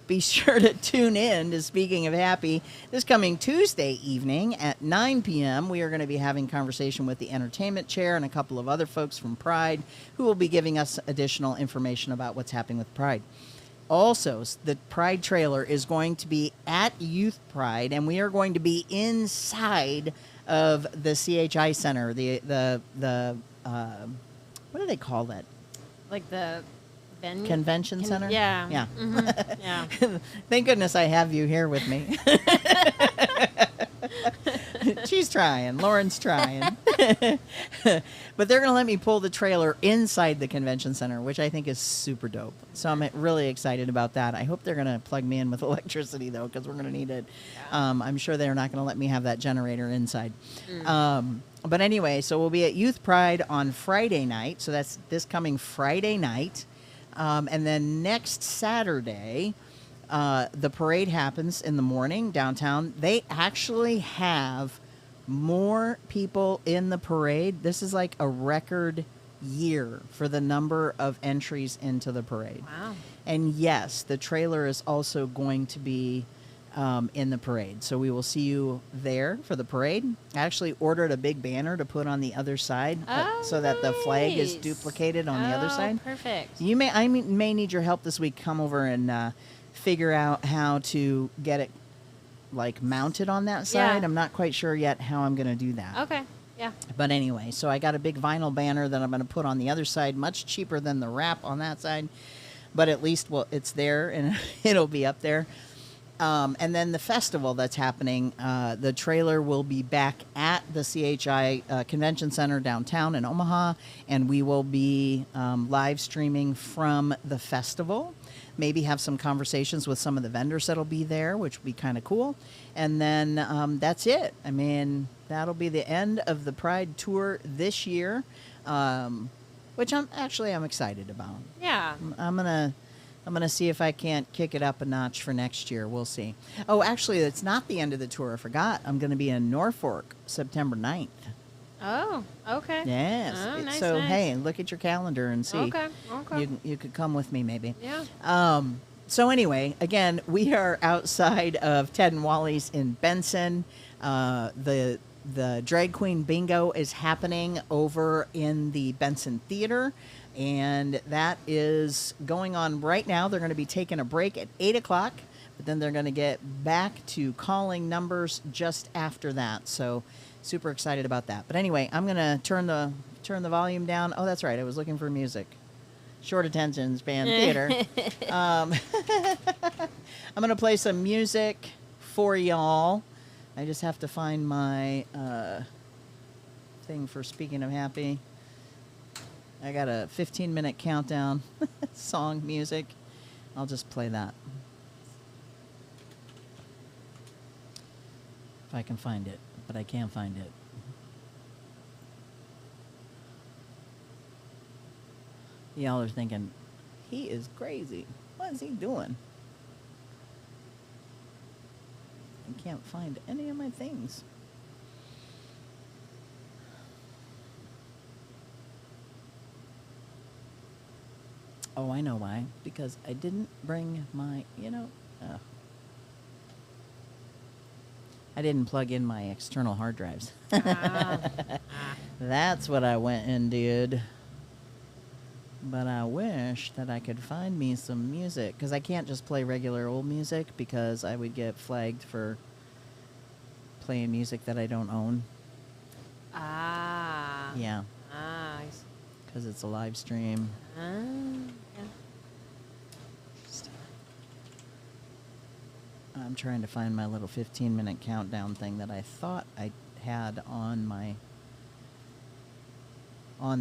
Be sure to tune in to Speaking of Happy. This coming Tuesday evening at 9 p.m., we are going to be having conversation with the entertainment chair and a couple of other folks from Pride who will be giving us additional information about what's happening with Pride. Also, the Pride trailer is going to be at Youth Pride, and we are going to be inside of the CHI Center, the what do they call that? Like the venue? Convention Center? Yeah. Yeah. Mm-hmm. Yeah. Thank goodness I have you here with me. She's trying. Lauren's trying. But they're going to let me pull the trailer inside the convention center, which I think is super dope. So I'm really excited about that. I hope they're going to plug me in with electricity, though, because we're going to need it. Yeah. I'm sure they're not going to let me have that generator inside. But anyway, so we'll be at Youth Pride on Friday night. So that's this coming Friday night. And then next Saturday... the parade happens in the morning downtown. They actually have more people in the parade. This is like a record year for the number of entries into the parade. Wow. And yes, the trailer is also going to be in the parade. So we will see you there for the parade. I actually ordered a big banner to put on the other side so that the flag is duplicated on the other side. Perfect. I may need your help this week. Come over and figure out how to get it like mounted on that side. Yeah. I'm not quite sure yet how I'm going to do that. Okay. Yeah. But anyway, so I got a big vinyl banner that I'm going to put on the other side, much cheaper than the wrap on that side. But at least, well, it's there and it'll be up there. And then the festival that's happening, the trailer will be back at the CHI Convention Center downtown in Omaha, and we will be live streaming from the festival. Maybe have some conversations with some of the vendors that'll be there, which will be kind of cool. And then that's it. I mean, that'll be the end of the Pride Tour this year, which I'm excited about. Yeah. I'm gonna see if I can't kick it up a notch for next year. We'll see. Oh, actually, it's not the end of the tour. I forgot. I'm gonna be in Norfolk September 9th. Oh, okay. Yes. Oh, nice, So nice. hey, look at your calendar and see. Okay. You could come with me maybe. Yeah. So anyway, again, we are outside of Ted and Wally's in Benson. The drag queen bingo is happening over in the Benson Theater, and that is going on right now. They're going to be taking a break at 8:00, but then they're going to get back to calling numbers just after that. So super excited about that. But anyway, I'm going to turn the volume down. Oh, that's right. I was looking for music. Short attention span theater. I'm going to play some music for y'all. I just have to find my thing for Speaking of Happy. I got a 15-minute countdown song music. I'll just play that. If I can find it, but I can't find it. Y'all are thinking, he is crazy. What is he doing? I can't find any of my things. Oh, I know why. Because I didn't bring my, I didn't plug in my external hard drives. That's what I went and did. But I wish that I could find me some music, because I can't just play regular old music, because I would get flagged for playing music that I don't own. Ah. Yeah. Ah. I see. Because it's a live stream. Yeah. Interesting. I'm trying to find my little 15-minute countdown thing that I thought I had on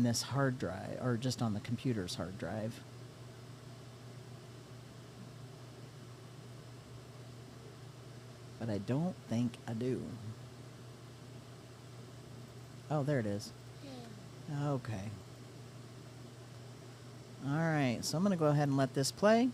this hard drive, or just on the computer's hard drive. But I don't think I do. Oh, there it is. Okay. All right, so I'm going to go ahead and let this play.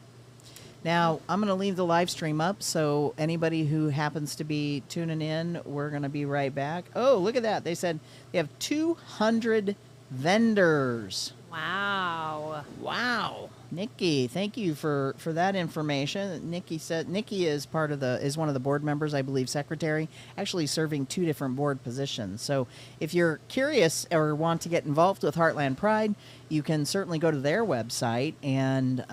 Now, I'm going to leave the live stream up, so anybody who happens to be tuning in, we're going to be right back. Oh, look at that. They said they have 200 vendors. Wow. Wow. Nikki, thank you for that information. Nikki said Nikki is one of the board members, I believe, secretary, actually serving 2 different board positions. So if you're curious or want to get involved with Heartland Pride, you can certainly go to their website and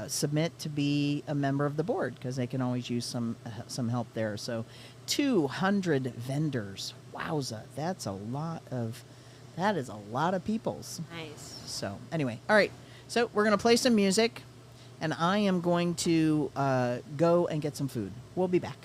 submit to be a member of the board, because they can always use some help there. So 200 vendors. Wowza. That is a lot of peoples. Nice. So anyway, all right. So we're going to play some music, and I am going to go and get some food. We'll be back.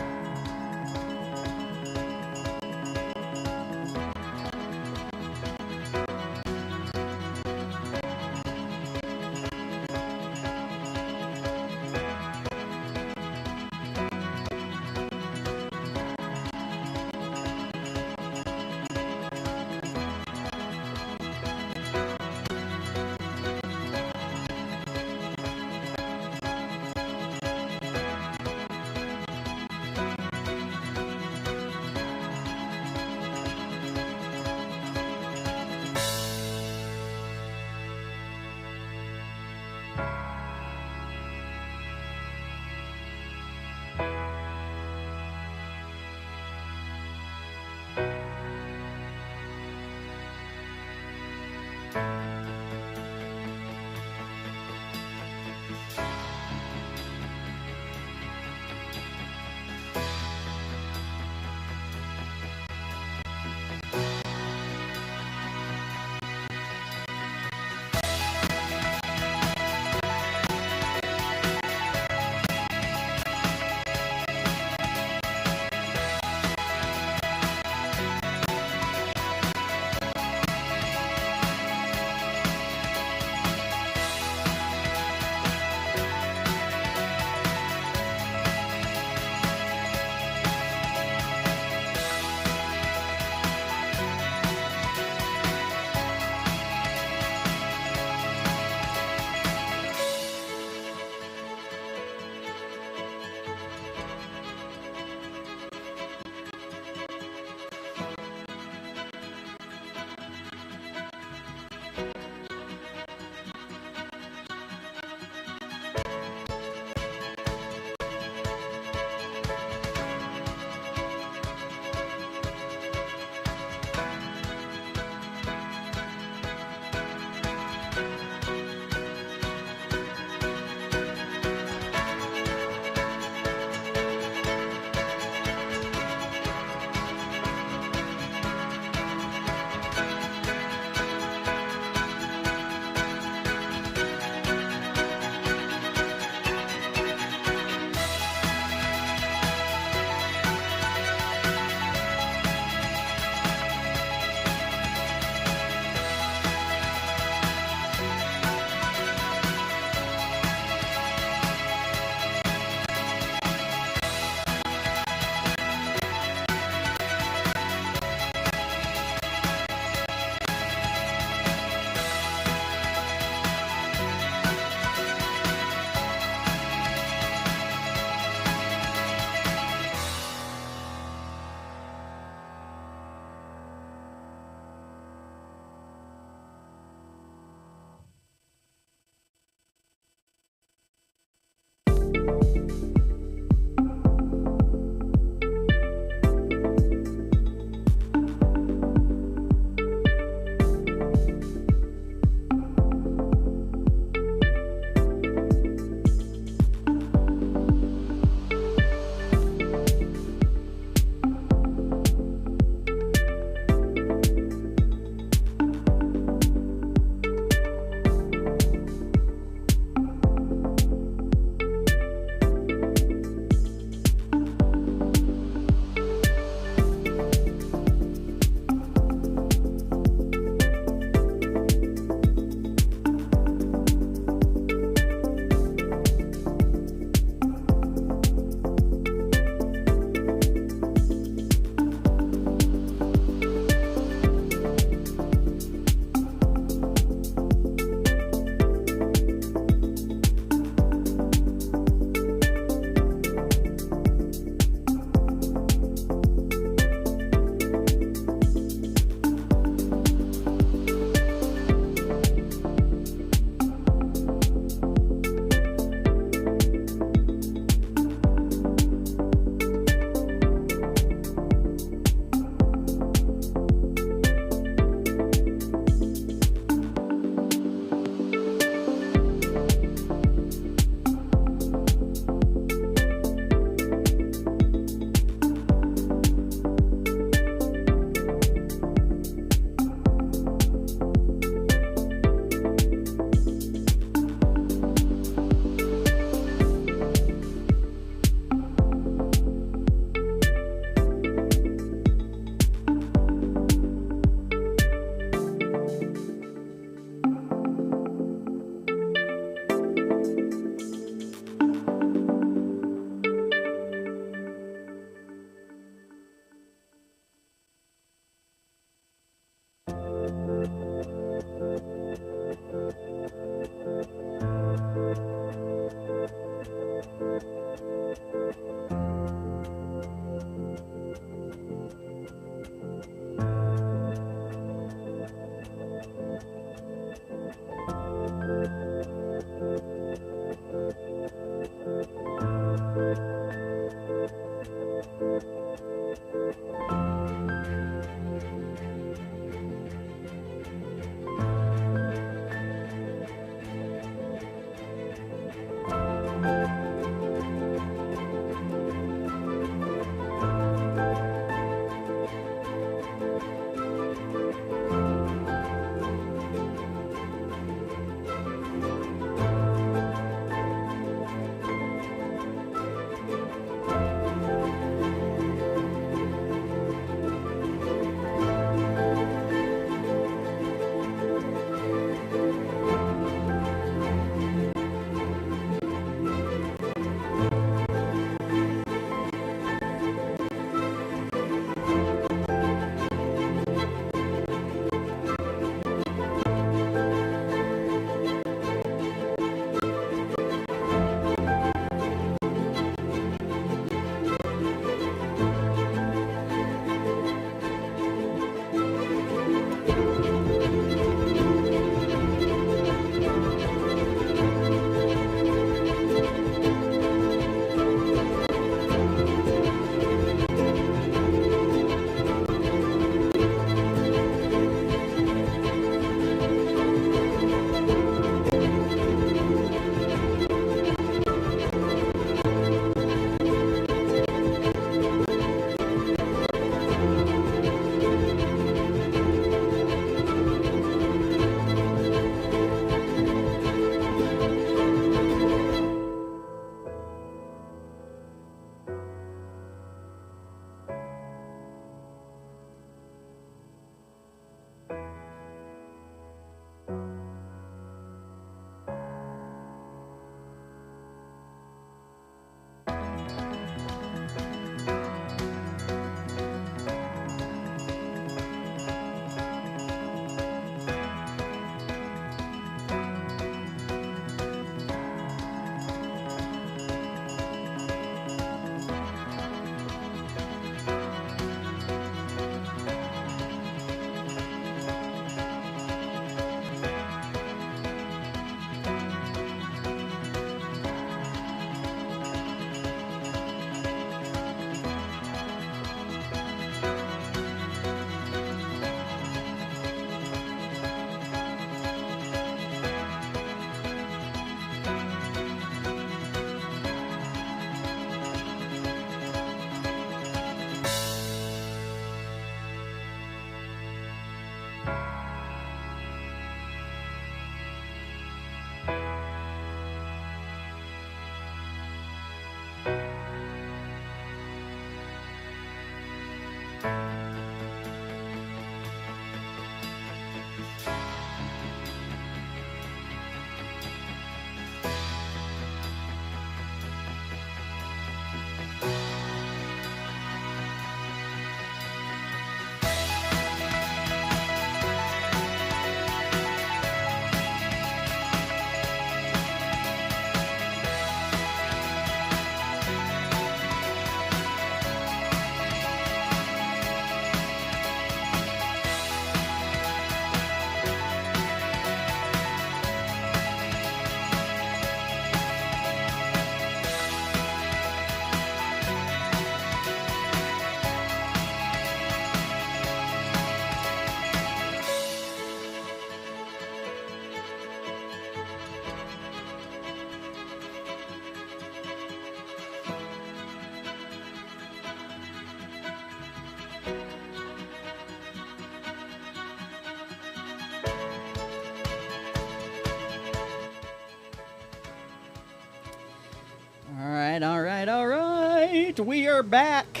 right, all right, all right. We are back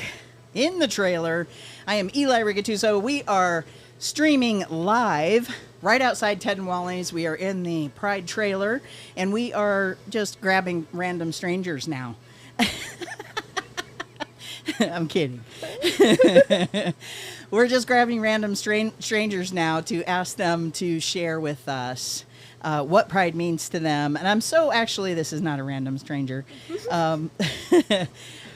in the trailer. I am Eli Rigatuso. We are streaming live right outside Ted and Wally's. We are in the Pride trailer, and we are just grabbing random strangers now. I'm kidding. We're just grabbing random strangers now to ask them to share with us what Pride means to them. And I'm so, actually, this is not a random stranger.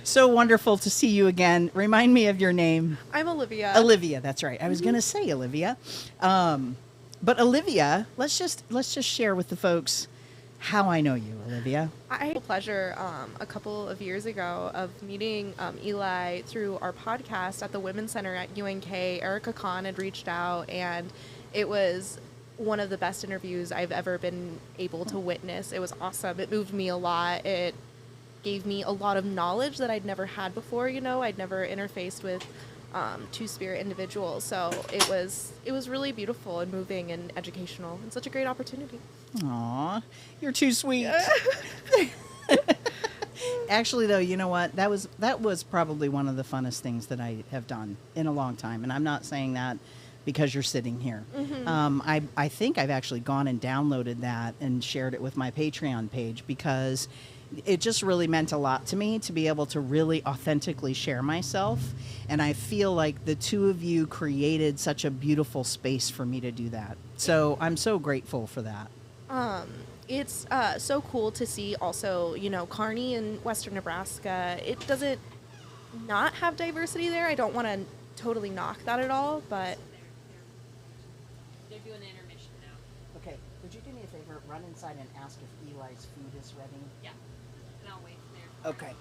So wonderful to see you again. Remind me of your name. I'm Olivia. Olivia, that's right. I was going to say Olivia. But Olivia, let's just share with the folks how I know you, Olivia. I had the pleasure a couple of years ago of meeting Eli through our podcast at the Women's Center at UNK. Erica Kahn had reached out, and it was one of the best interviews I've ever been able to witness. It was awesome. It moved me a lot. It gave me a lot of knowledge that I'd never had before. You know, I'd never interfaced with two-spirit individuals. So it was really beautiful and moving and educational, and such a great opportunity. Aw, you're too sweet. Actually, though, you know what? That was probably one of the funnest things that I have done in a long time, and I'm not saying that because you're sitting here. Mm-hmm. I think I've actually gone and downloaded that and shared it with my Patreon page because it just really meant a lot to me to be able to really authentically share myself. And I feel like the two of you created such a beautiful space for me to do that. So I'm so grateful for that. It's so cool to see also, you know, Kearney in Western Nebraska. It doesn't not have diversity there. I don't want to totally knock that at all, but They're doing an intermission now. Okay, would you do me a favor? Run inside and ask if Eli's food is ready. Yeah. And I'll wait there. Okay.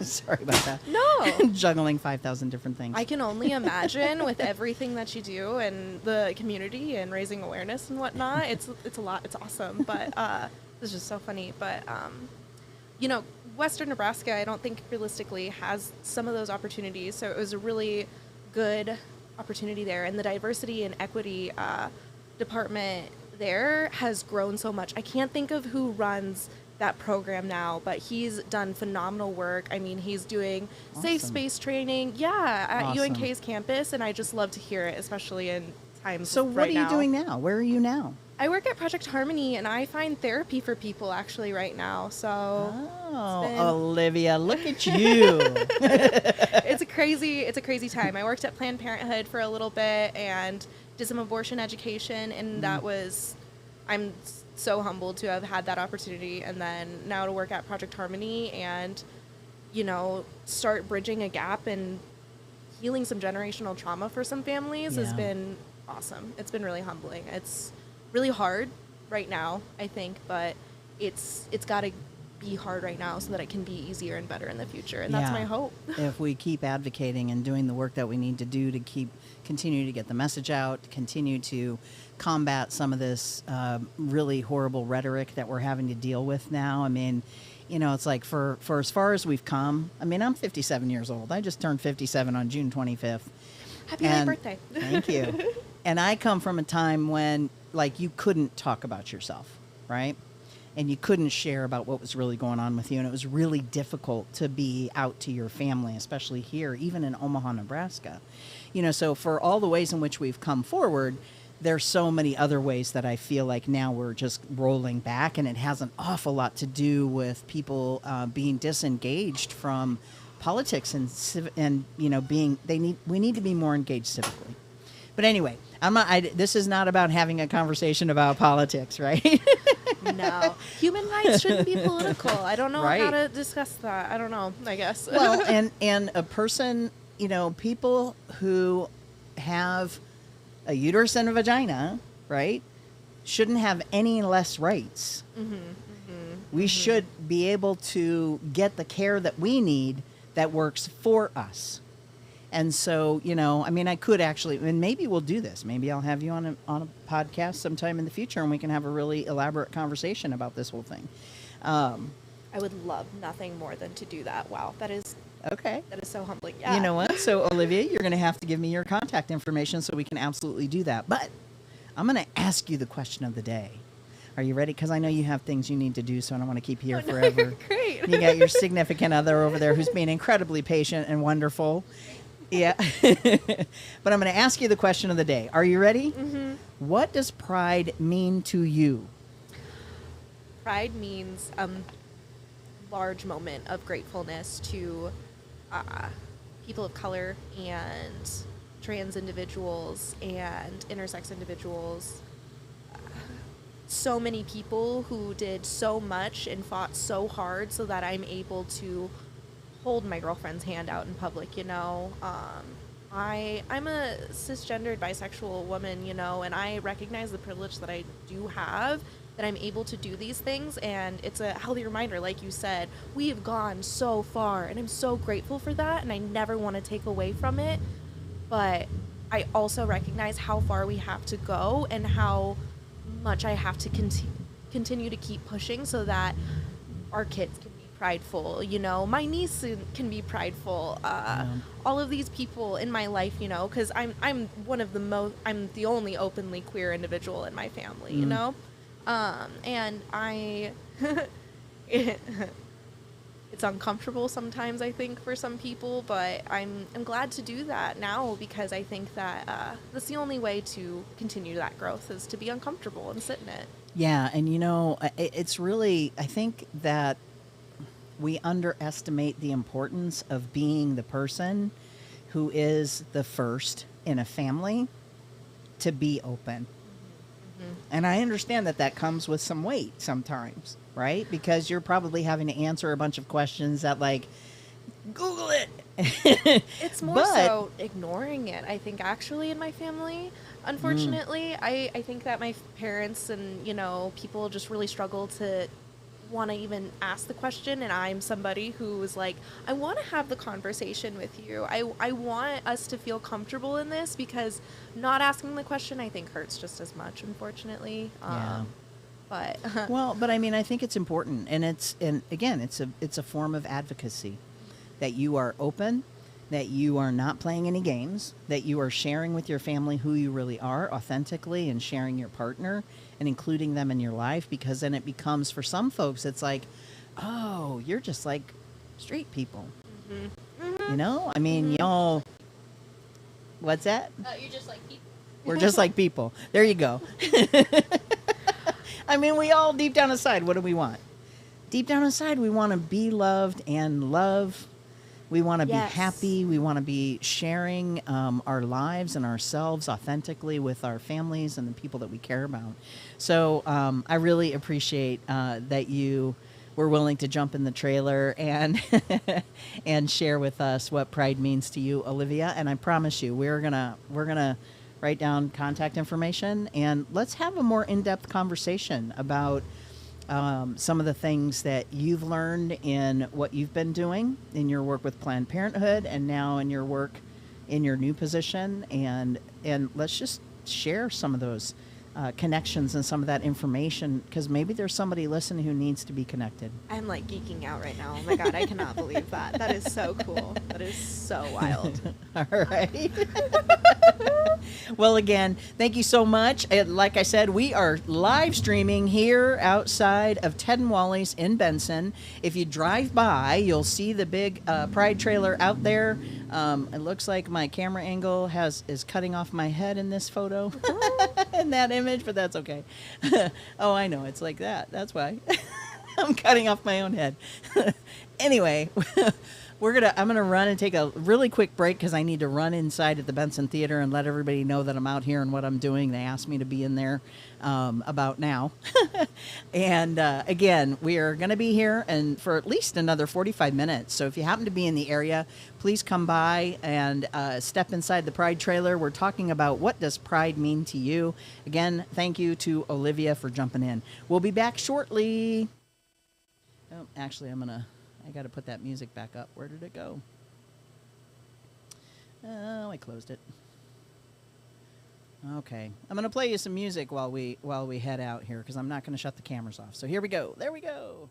Sorry about that. no. Juggling 5,000 different things. I can only imagine with everything that you do and the community and raising awareness and whatnot. It's a lot. It's awesome. But this is just so funny. But you know, Western Nebraska, I don't think realistically has some of those opportunities. So it was a really good opportunity there, and the diversity and equity department there has grown so much. I can't think of who runs that program now, but he's done phenomenal work. I mean, he's doing safe space training, at UNK's campus, and I just love to hear it, especially in times. So what are you doing now? Where are you now? I work at Project Harmony, and I find therapy for people actually right now. So Olivia, look at you. it's a crazy time. I worked at Planned Parenthood for a little bit and did some abortion education, and I'm so humbled to have had that opportunity, and then now to work at Project Harmony and, you know, start bridging a gap and healing some generational trauma for some families has been awesome. It's been really humbling. It's really hard right now, I think, but it's got to be hard right now so that it can be easier and better in the future, and that's my hope. If we keep advocating and doing the work that we need to do to continue to get the message out, continue to combat some of this really horrible rhetoric that we're having to deal with now. I mean, you know, it's like for as far as we've come, I mean, I'm 57 years old. I just turned 57 on June 25th. Happy late birthday. Thank you. And I come from a time when, like, you couldn't talk about yourself, right? And you couldn't share about what was really going on with you. And it was really difficult to be out to your family, especially here, even in Omaha, Nebraska. You know, so for all the ways in which we've come forward, there's so many other ways that I feel like now we're just rolling back, and it has an awful lot to do with people being disengaged from politics and you know, we need to be more engaged civically. But anyway, this is not about having a conversation about politics, right? No. Human rights shouldn't be political. I don't know Right. how to discuss that. I don't know, I guess. Well, and a person, you know, people who have a uterus and a vagina, right, shouldn't have any less rights. We should be able to get the care that we need that works for us. And so, you know, I mean, I could actually, and maybe we'll do this. Maybe I'll have you on a podcast sometime in the future, and we can have a really elaborate conversation about this whole thing. I would love nothing more than to do that. Wow, that is Okay. That is so humbling. Yeah. You know what? So, Olivia, you're going to have to give me your contact information so we can absolutely do that. But I'm going to ask you the question of the day. Are you ready? Because I know you have things you need to do, so I don't want to keep you here forever. Great. You got your significant other over there who's being incredibly patient and wonderful. Yeah. But I'm going to ask you the question of the day. Are you ready? Mm-hmm. What does pride mean to you? Pride means large moment of gratefulness to people of color and trans individuals and intersex individuals. So many people who did so much and fought so hard so that I'm able to hold my girlfriend's hand out in public, you know. I'm a cisgendered bisexual woman, you know, and I recognize the privilege that I do have, that I'm able to do these things, and it's a healthy reminder, like you said, we have gone so far, and I'm so grateful for that, and I never want to take away from it, but I also recognize how far we have to go and how much I have to continue to keep pushing so that our kids can be prideful, you know, my niece can be prideful, all of these people in my life, you know, because I'm I'm the only openly queer individual in my family, you know, and it's uncomfortable sometimes, I think, for some people, but I'm glad to do that now because I think that that's the only way to continue that growth is to be uncomfortable and sit in it. Yeah, and you know, it's really, I think that we underestimate the importance of being the person who is the first in a family to be open. Mm-hmm. And I understand that that comes with some weight sometimes, right? Because you're probably having to answer a bunch of questions that, like, Google it. It's more so ignoring it, I think, actually, in my family. Unfortunately, I think that my parents and, you know, people just really struggle to want to even ask the question, and I'm somebody who is like, I want to have the conversation with you. I want us to feel comfortable in this because not asking the question, I think, hurts just as much, unfortunately. Yeah. But but I mean, I think it's important, and again, it's a form of advocacy that you are open, that you are not playing any games, that you are sharing with your family who you really are authentically and sharing your partner and including them in your life, because then it becomes, for some folks, it's like, oh, you're just like straight people. Mm-hmm. Mm-hmm. You know? I mean, y'all, what's that? You're just like people. We're just like people. There you go. I mean, we all deep down inside, what do we want? Deep down inside, we want to be loved and love. We want to be happy. We want to be sharing our lives and ourselves authentically with our families and the people that we care about. So I really appreciate that you were willing to jump in the trailer and and share with us what pride means to you, Olivia. And I promise you, we're gonna write down contact information and let's have a more in-depth conversation about some of the things that you've learned in what you've been doing in your work with Planned Parenthood and now in your work in your new position, and let's just share some of those connections and some of that information, because maybe there's somebody listening who needs to be connected. I'm like geeking out right now. Oh my God, I cannot believe that. That is so cool. That is so wild. All right. Well, again, thank you so much. Like I said, we are live streaming here outside of Ted and Wally's in Benson. If you drive by, you'll see the big Pride trailer out there. It looks like my camera angle is cutting off my head in this photo, in that image, but that's okay. Oh, I know. It's like that. That's why. I'm cutting off my own head. Anyway, I'm gonna run and take a really quick break because I need to run inside at the Benson Theater and let everybody know that I'm out here and what I'm doing. They asked me to be in there about now. And again, we are going to be here and for at least another 45 minutes. So if you happen to be in the area, please come by and step inside the Pride trailer. We're talking about what does Pride mean to you. Again, thank you to Olivia for jumping in. We'll be back shortly. Oh, actually, I got to put that music back up. Where did it go? Oh, I closed it. Okay. I'm going to play you some music while we head out here, because I'm not going to shut the cameras off. So here we go. There we go.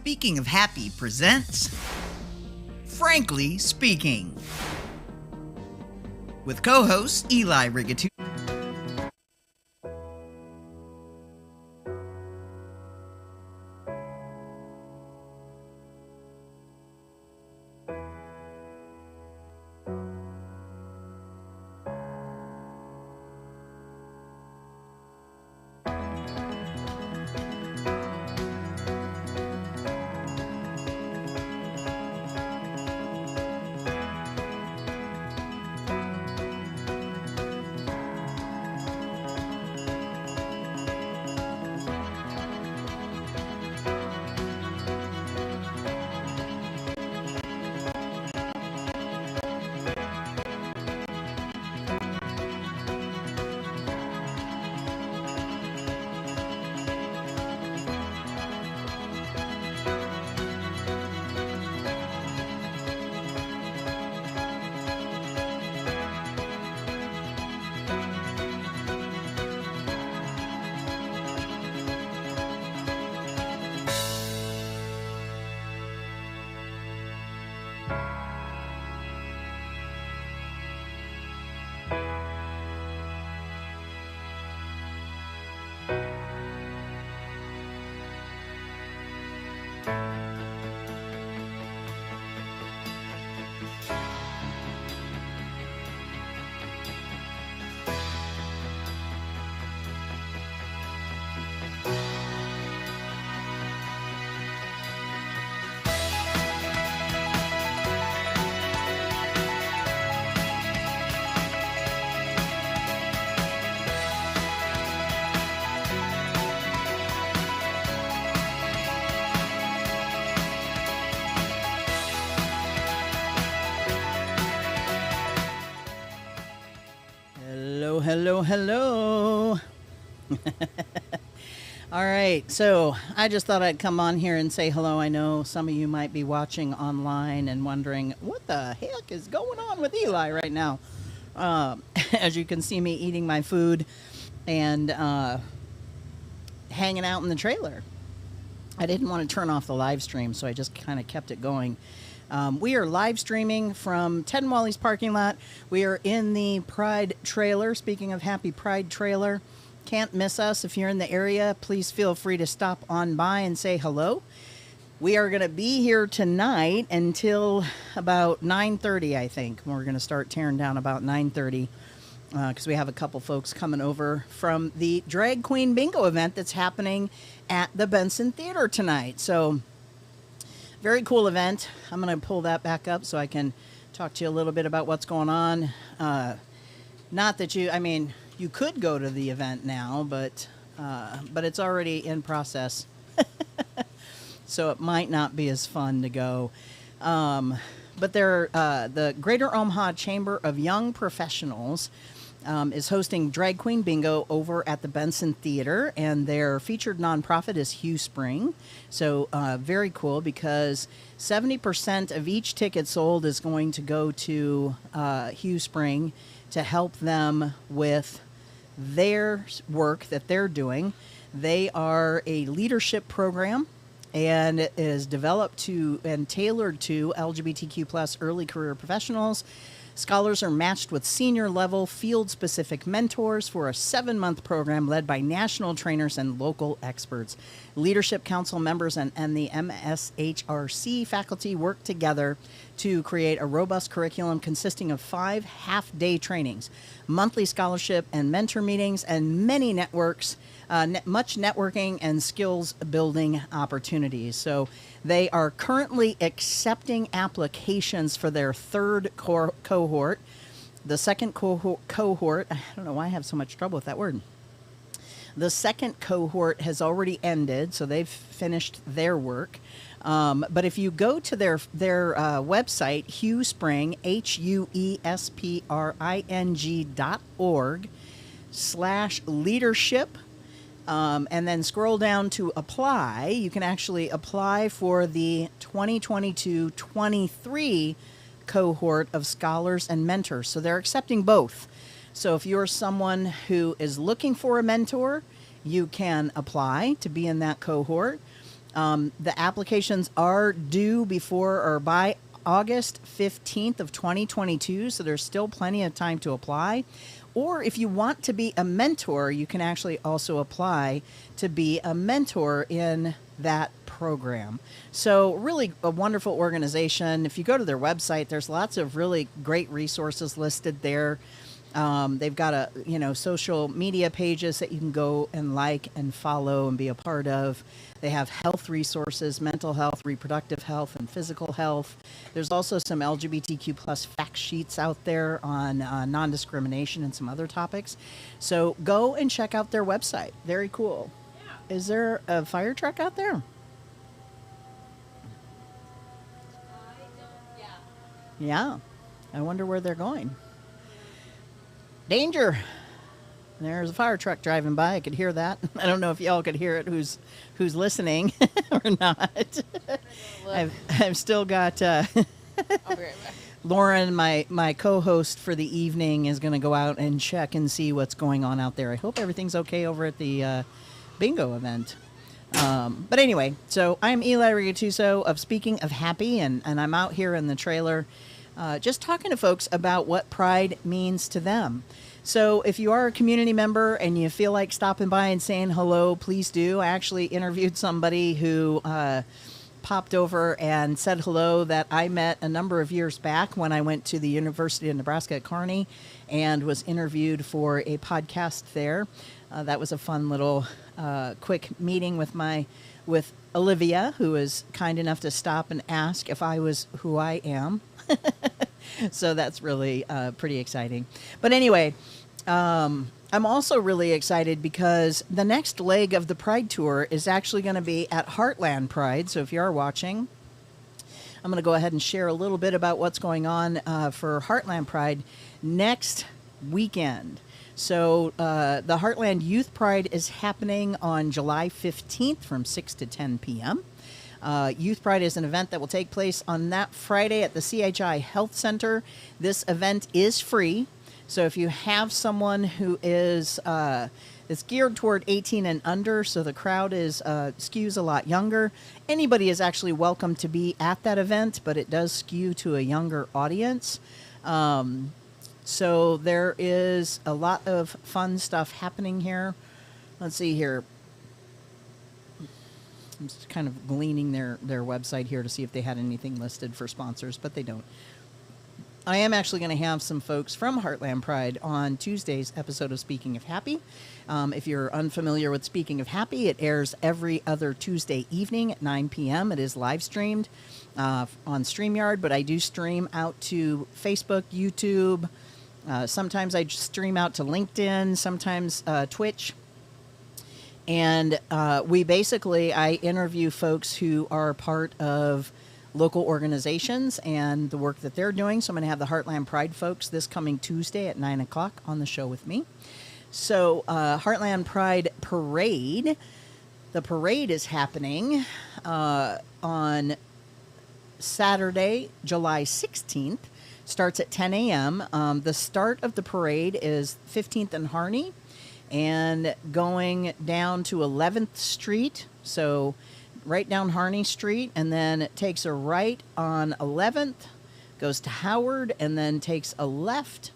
Speaking of Happy presents Frankly Speaking with co-host Eli Rigatu. Hello. All right, so I just thought I'd come on here and say hello. I know some of you might be watching online and wondering what the heck is going on with Eli right now. As you can see me eating my food and hanging out in the trailer. I didn't want to turn off the live stream, so I just kind of kept it going. We are live streaming from Ted and Wally's parking lot. We are in the Pride trailer. Speaking of Happy Pride trailer, can't miss us. If you're in the area, please feel free to stop on by and say hello. We are going to be here tonight until about 9:30, I think. We're going to start tearing down about 9:30 because we have a couple folks coming over from the Drag Queen Bingo event that's happening at the Benson Theater tonight. So very cool event. I'm going to pull that back up so I can talk to you a little bit about what's going on. Not that you could go to the event now, but it's already in process. So it might not be as fun to go. But the Greater Omaha Chamber of Young Professionals is hosting Drag Queen Bingo over at the Benson Theater, and their featured nonprofit is Hugh Spring. So very cool, because 70% of each ticket sold is going to go to Hugh Spring to help them with their work that they're doing. They are a leadership program, and it is developed to and tailored to LGBTQ plus early career professionals. Scholars are matched with senior-level, field-specific mentors for a 7-month program led by national trainers and local experts. Leadership Council members and the MSHRC faculty work together to create a robust curriculum consisting of 5 half-day trainings, monthly scholarship and mentor meetings, and many networks, much networking and skills-building opportunities. So they are currently accepting applications for their third cohort. The second cohort, I don't know why I have so much trouble with that word. The second cohort has already ended, so they've finished their work. But if you go to their website, HueSpring, HueSpring.org/leadership, and then scroll down to apply, you can actually apply for the 2022-23 cohort of scholars and mentors. So they're accepting both. So if you're someone who is looking for a mentor, you can apply to be in that cohort. The applications are due before or by August 15th of 2022, so there's still plenty of time to apply. Or if you want to be a mentor, you can actually also apply to be a mentor in that program. So really a wonderful organization. If you go to their website, there's lots of really great resources listed there. They've got social media pages that you can go and like and follow and be a part of. They have health resources, mental health, reproductive health, and physical health. There's also some LGBTQ plus fact sheets out there on non-discrimination and some other topics. So go and check out their website. Very cool. Yeah. Is there a fire truck out there? Yeah. I wonder where they're going. Danger. There's a fire truck driving by. I could hear that. I don't know if y'all could hear it who's listening or not. I've still got I'll be right back. Lauren, my co-host for the evening, is going to go out and check and see what's going on out there. I hope everything's okay over at the bingo event. But anyway, so I'm Eli Rigatuso of Speaking of Happy, and I'm out here in the trailer just talking to folks about what Pride means to them. So if you are a community member and you feel like stopping by and saying hello, please do. I actually interviewed somebody who popped over and said hello that I met a number of years back when I went to the University of Nebraska at Kearney and was interviewed for a podcast there. That was a fun little quick meeting with Olivia, who was kind enough to stop and ask if I was who I am. So that's really pretty exciting. But anyway, I'm also really excited because the next leg of the Pride Tour is actually going to be at Heartland Pride. So if you are watching, I'm going to go ahead and share a little bit about what's going on for Heartland Pride next weekend. So the Heartland Youth Pride is happening on July 15th from 6 to 10 p.m. Youth Pride is an event that will take place on that Friday at the CHI Health Center. This event is free. So if you have someone who is it's geared toward 18 and under, so the crowd is skews a lot younger. Anybody is actually welcome to be at that event, but it does skew to a younger audience. So there is a lot of fun stuff happening here. Let's see here. I'm just kind of gleaning their website here to see if they had anything listed for sponsors, but they don't. I am actually going to have some folks from Heartland Pride on Tuesday's episode of Speaking of Happy. If you're unfamiliar with Speaking of Happy, it airs every other Tuesday evening at 9 p.m. It is live streamed on StreamYard, but I do stream out to Facebook, YouTube. Sometimes I stream out to LinkedIn, sometimes Twitch. And I interview folks who are part of local organizations and the work that they're doing. So I'm going to have the Heartland Pride folks this coming Tuesday at 9 o'clock on the show with me. So Heartland Pride Parade. The parade is happening on Saturday, July 16th. Starts at 10 a.m. The start of the parade is 15th and Harney and going down to 11th Street. So right down Harney Street, and then it takes a right on 11th, goes to Howard, and then takes a left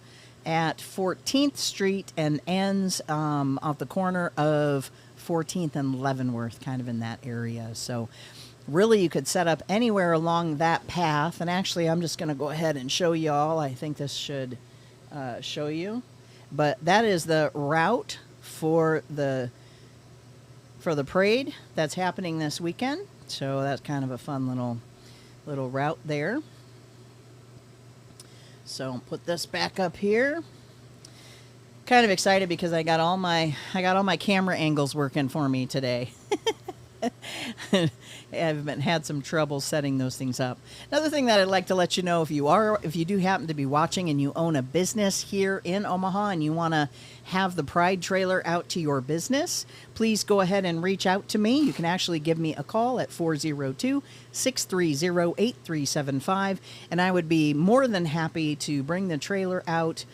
at 14th Street and ends off the corner of 14th and Leavenworth, kind of in that area. So really, you could set up anywhere along that path. And actually, I'm just going to go ahead and show you all. I think this should show you. But that is the route for the parade that's happening this weekend. So that's kind of a fun little route there. So put this back up here. Kind of excited because I got all my camera angles working for me today. I've had some trouble setting those things up. Another thing that I'd like to let you know, if you do happen to be watching and you own a business here in Omaha and you want to have the Pride trailer out to your business, please go ahead and reach out to me. You can actually give me a call at 402-630-8375, and I would be more than happy to bring the trailer out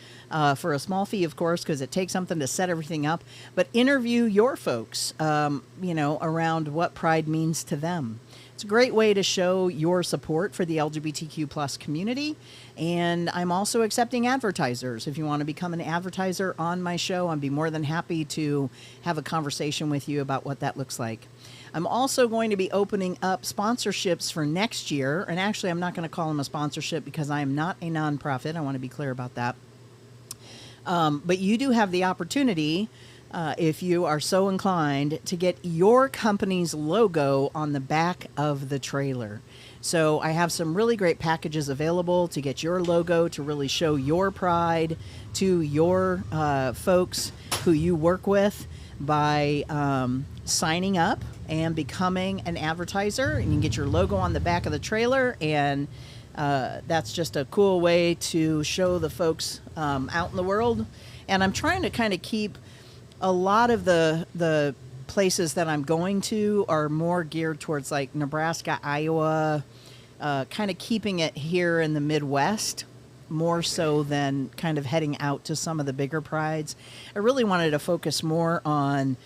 for a small fee, of course, because it takes something to set everything up, but interview your folks, around what Pride pride means to them. It's a great way to show your support for the LGBTQ plus community. And I'm also accepting advertisers. If you want to become an advertiser on my show, I'd be more than happy to have a conversation with you about what that looks like. I'm also going to be opening up sponsorships for next year. And actually, I'm not going to call them a sponsorship because I am not a nonprofit. I want to be clear about that. But you do have the opportunity, if you are so inclined, to get your company's logo on the back of the trailer. So I have some really great packages available to get your logo to really show your pride to your folks who you work with by signing up and becoming an advertiser. And you can get your logo on the back of the trailer, and that's just a cool way to show the folks out in the world. And I'm trying to kind of keep a lot of the places that I'm going to are more geared towards like Nebraska, Iowa, kind of keeping it here in the Midwest more so than kind of heading out to some of the bigger prides. I really wanted to focus more on,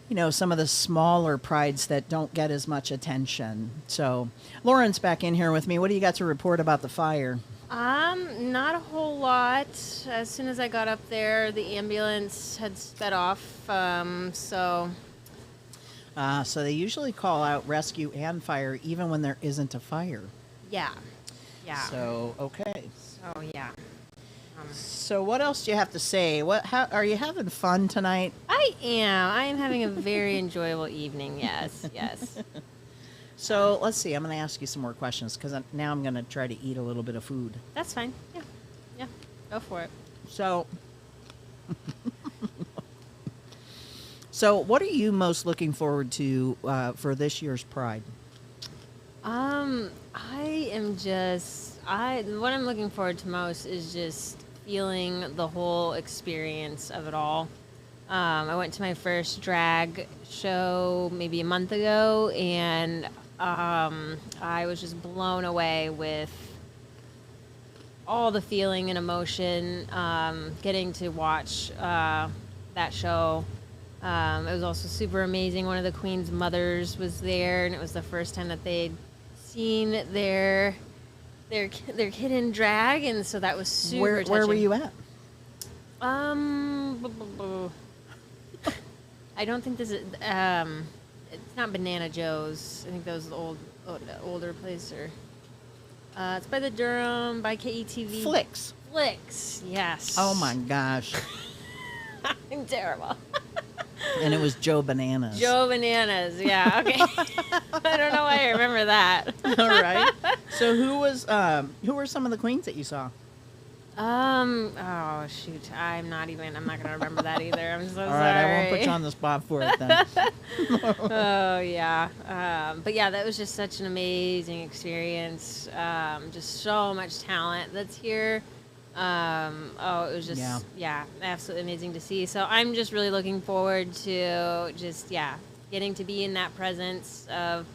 you know, some of the smaller prides that don't get as much attention. So Lauren's back in here with me. What do you got to report about the fire? Not a whole lot. As soon as I got up there, the ambulance had sped off. So they usually call out rescue and fire even when there isn't a fire. yeah. So, okay. So yeah. So what else do you have to say? How are you having fun tonight? I am having a very enjoyable evening. Yes. So let's see. I'm going to ask you some more questions because now I'm going to try to eat a little bit of food. That's fine. Yeah. Go for it. So, what are you most looking forward to for this year's Pride? What I'm looking forward to most is just feeling the whole experience of it all. I went to my first drag show maybe a month ago, and I was just blown away with all the feeling and emotion, getting to watch that show. It was also super amazing. One of the Queen's mothers was there, and it was the first time that they'd seen their kid in drag, and so that was super touching. Where were you at? I don't think this is. It's not Banana Joe's. I think that was the older place, or it's by the Durham, by KETV. Flicks. Yes. Oh my gosh. I'm terrible. And it was Joe Bananas. Joe Bananas. Yeah. Okay. I don't know why I remember that. All right. So who were some of the queens that you saw? Oh shoot. I'm not gonna remember that either. I'm so sorry. All right, I won't put you on the spot for it then. Oh yeah. But yeah, that was just such an amazing experience. Just so much talent that's here. It was just absolutely amazing to see. So I'm just really looking forward to getting to be in that presence of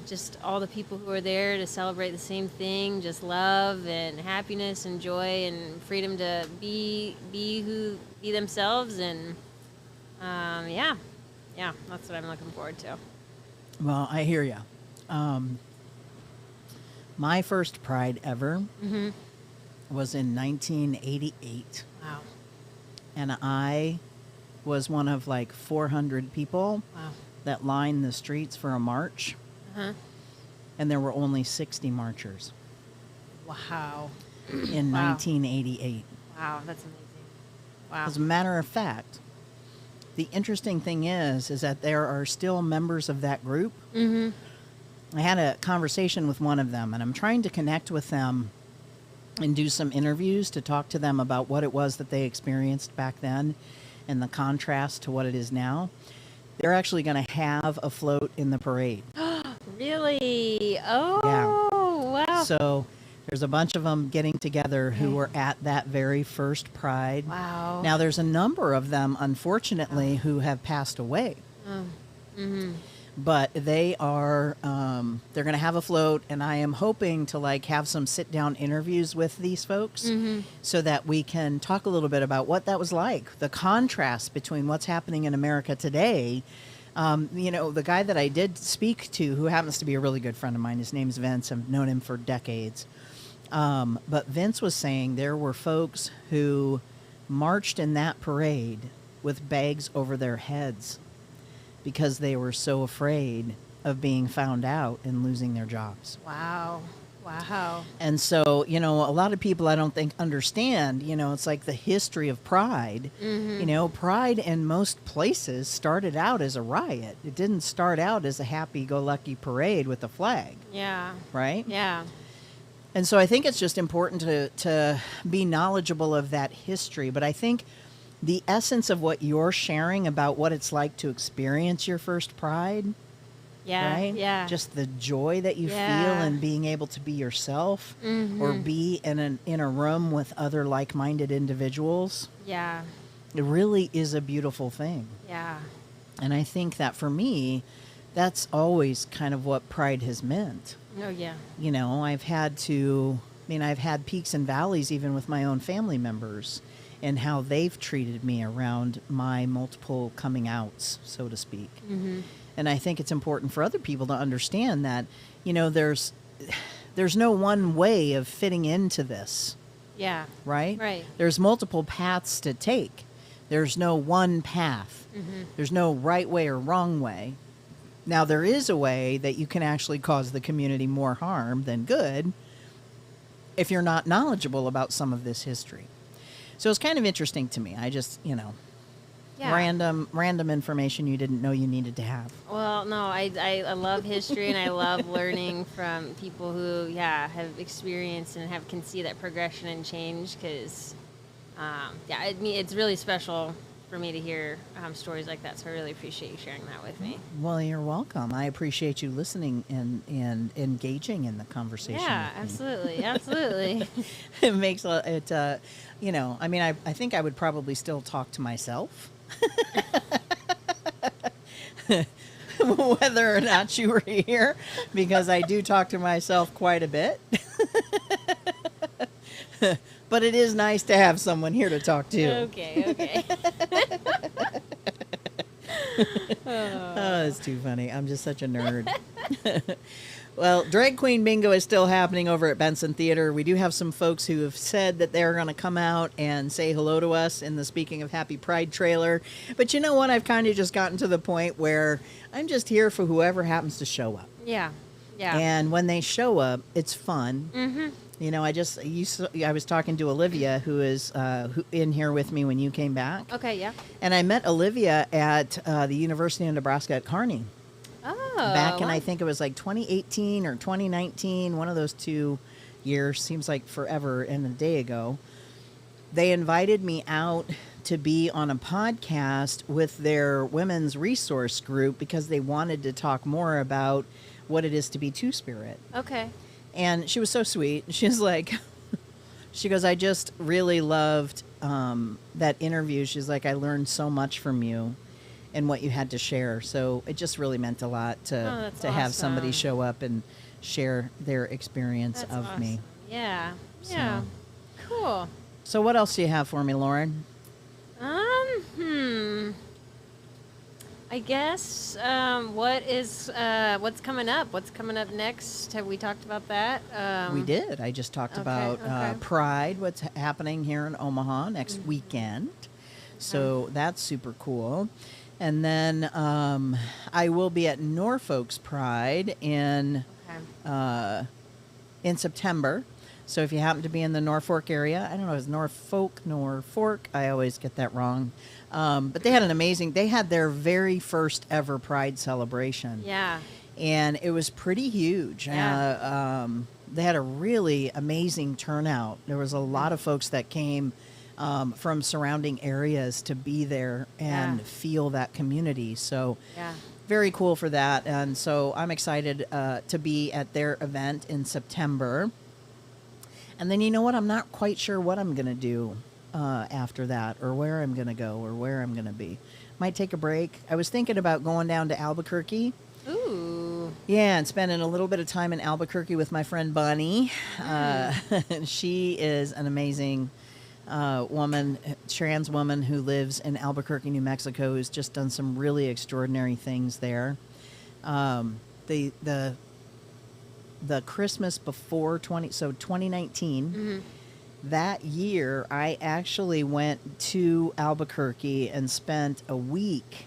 just all the people who are there to celebrate the same thing, just love and happiness and joy and freedom to be themselves, and that's what I'm looking forward to. Well, I hear you. My first Pride ever was in 1988. Wow. And I was one of like 400 people that lined the streets for a march. And there were only 60 marchers. Wow. In 1988. Wow, that's amazing. Wow. As a matter of fact, the interesting thing is that there are still members of that group. I had a conversation with one of them, and I'm trying to connect with them and do some interviews to talk to them about what it was that they experienced back then and the contrast to what it is now. They're actually going to have a float in the parade. Really? Oh, Yeah. wow. So there's a bunch of them getting together who were at that very first Pride. Wow. Now, there's a number of them, unfortunately, who have passed away. But they are, they're going to have a float, and I am hoping to have some sit-down interviews with these folks so that we can talk a little bit about what that was like, the contrast between what's happening in America today The guy that I did speak to, who happens to be a really good friend of mine, his name's Vince. I've known him for decades. But Vince was saying there were folks who marched in that parade with bags over their heads because they were so afraid of being found out and losing their jobs. Wow. Wow. And so, a lot of people I don't think understand, it's like the history of Pride. Pride in most places started out as a riot. It didn't start out as a happy-go-lucky parade with a flag. Yeah. Right? Yeah. And so I think it's just important to be knowledgeable of that history. But I think the essence of what you're sharing about what it's like to experience your first Pride, Yeah. right? Yeah. Just the joy that you feel and being able to be yourself or be in a room with other like-minded individuals. Yeah. It really is a beautiful thing. Yeah. And I think that for me, that's always kind of what Pride has meant. Oh, yeah. I've had peaks and valleys even with my own family members and how they've treated me around my multiple coming outs, so to speak. And I think it's important for other people to understand that, there's no one way of fitting into this, Yeah. right? Right. There's multiple paths to take. There's no one path. There's no right way or wrong way. Now, there is a way that you can actually cause the community more harm than good if you're not knowledgeable about some of this history. So it's kind of interesting to me. I just, Yeah. random information you didn't know you needed to have. Well, no, I love history and I love learning from people who, have experienced and can see that progression and change because, it's really special for me to hear stories like that. So I really appreciate you sharing that with me. Well, you're welcome. I appreciate you listening and engaging in the conversation. Yeah, with me. absolutely. Absolutely. It makes it, I think I would probably still talk to myself. Whether or not you were here, because I do talk to myself quite a bit. But it is nice to have someone here to talk to. Okay. Oh, it's too funny. I'm just such a nerd. Well, Drag Queen Bingo is still happening over at Benson Theater. We do have some folks who have said that they're going to come out and say hello to us in the Speaking of Happy Pride trailer. But you know what? I've kind of just gotten to the point where I'm just here for whoever happens to show up. Yeah. Yeah. And when they show up, it's fun. Mm-hmm. I was talking to Olivia, who is in here with me when you came back. Okay, yeah. And I met Olivia at the University of Nebraska at Kearney. Oh. Back in, I think it was like 2018 or 2019, one of those 2 years, seems like forever and a day ago. They invited me out to be on a podcast with their women's resource group because they wanted to talk more about what it is to be Two-Spirit. Okay. And she was so sweet. She's like, she goes, I just really loved that interview. She's like, I learned so much from you and what you had to share. So it just really meant a lot to have somebody awesome. show up and share their experience That's of awesome. me. Yeah. Yeah. So- Cool. So what else do you have for me, Lauren? I guess what's coming up? What's coming up next? Have we talked about that? We did. I just talked about okay. Pride, what's happening here in Omaha next weekend. So that's super cool. And then I will be at Norfolk's Pride in September. So if you happen to be in the Norfolk area, I don't know if it's Norfolk. I always get that wrong. But they had their very first ever Pride celebration. Yeah. And it was pretty huge. Yeah. They had a really amazing turnout. There was a lot of folks that came from surrounding areas to be there and feel that community. So very cool for that. And so I'm excited to be at their event in September. And then you know what? I'm not quite sure what I'm going to do after that, or where I'm going to go, or where I'm going to be. Might take a break. I was thinking about going down to Albuquerque. Ooh. Yeah, and spending a little bit of time in Albuquerque with my friend Bunny. She is an amazing trans woman who lives in Albuquerque, New Mexico, who's just done some really extraordinary things there. The Christmas before 2019, that year, I actually went to Albuquerque and spent a week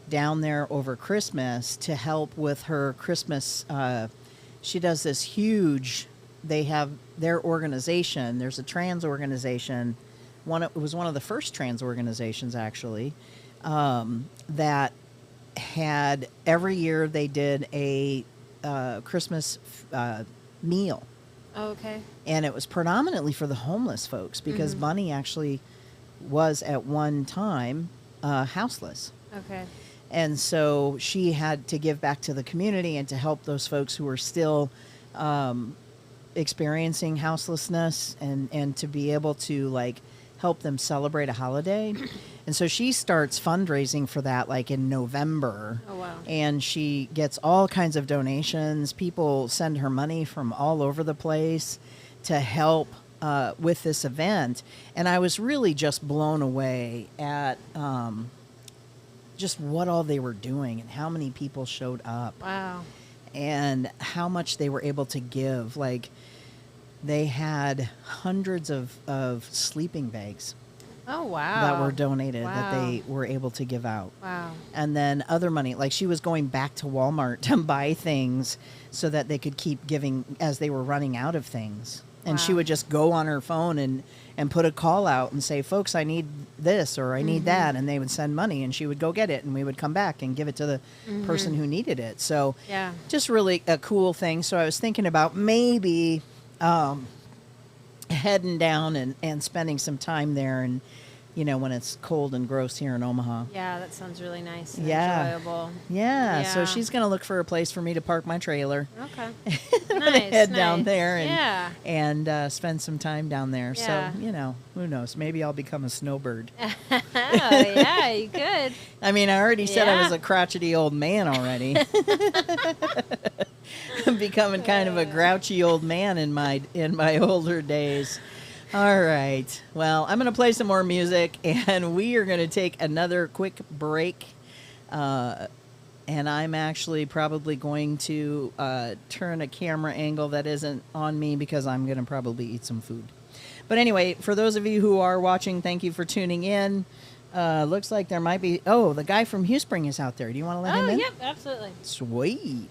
down there over Christmas to help with her Christmas. She does this huge. They have their organization. There's a trans organization. It was one of the first trans organizations actually that had every year they did a Christmas meal. Oh, okay. And it was predominantly for the homeless folks because Bunny actually was at one time houseless. Okay. And so she had to give back to the community and to help those folks who were still experiencing houselessness and to be able to like help them celebrate a holiday. And so she starts fundraising for that like in November. Oh, wow. And she gets all kinds of donations. People send her money from all over the place to help with this event. And I was really just blown away at just what all they were doing and how many people showed up. Wow. And how much they were able to give. Like, they had hundreds of sleeping bags Oh, wow. that were donated Wow. that they were able to give out. Wow. And then other money, like she was going back to Walmart to buy things so that they could keep giving as they were running out of things. And she Wow. would just go on her phone and put a call out and say, folks, I need this or I need that. And they would send money and she would go get it and we would come back and give it to the person who needed it. So Yeah. just really a cool thing. So I was thinking about maybe heading down and spending some time there and, you know, when it's cold and gross here in Omaha. Yeah, that sounds really nice and Yeah. enjoyable. Yeah, so Yeah. she's going to look for a place for me to park my trailer. Okay. I'm gonna Nice, head down nice. there Yeah. and spend some time down there. Yeah. So, you know, who knows? Maybe I'll become a snowbird. Oh, yeah, you could. I mean, I already said I was Yeah. a crotchety old man already. I'm becoming kind of a grouchy old man in my older days. All right. Well, I'm going to play some more music, and we are going to take another quick break. And I'm actually probably going to turn a camera angle that isn't on me because I'm going to probably eat some food. But anyway, for those of you who are watching, thank you for tuning in. Looks like there might be... Oh, the guy from Hugh Spring is out there. Do you want to let him in? Yep, absolutely. Sweet.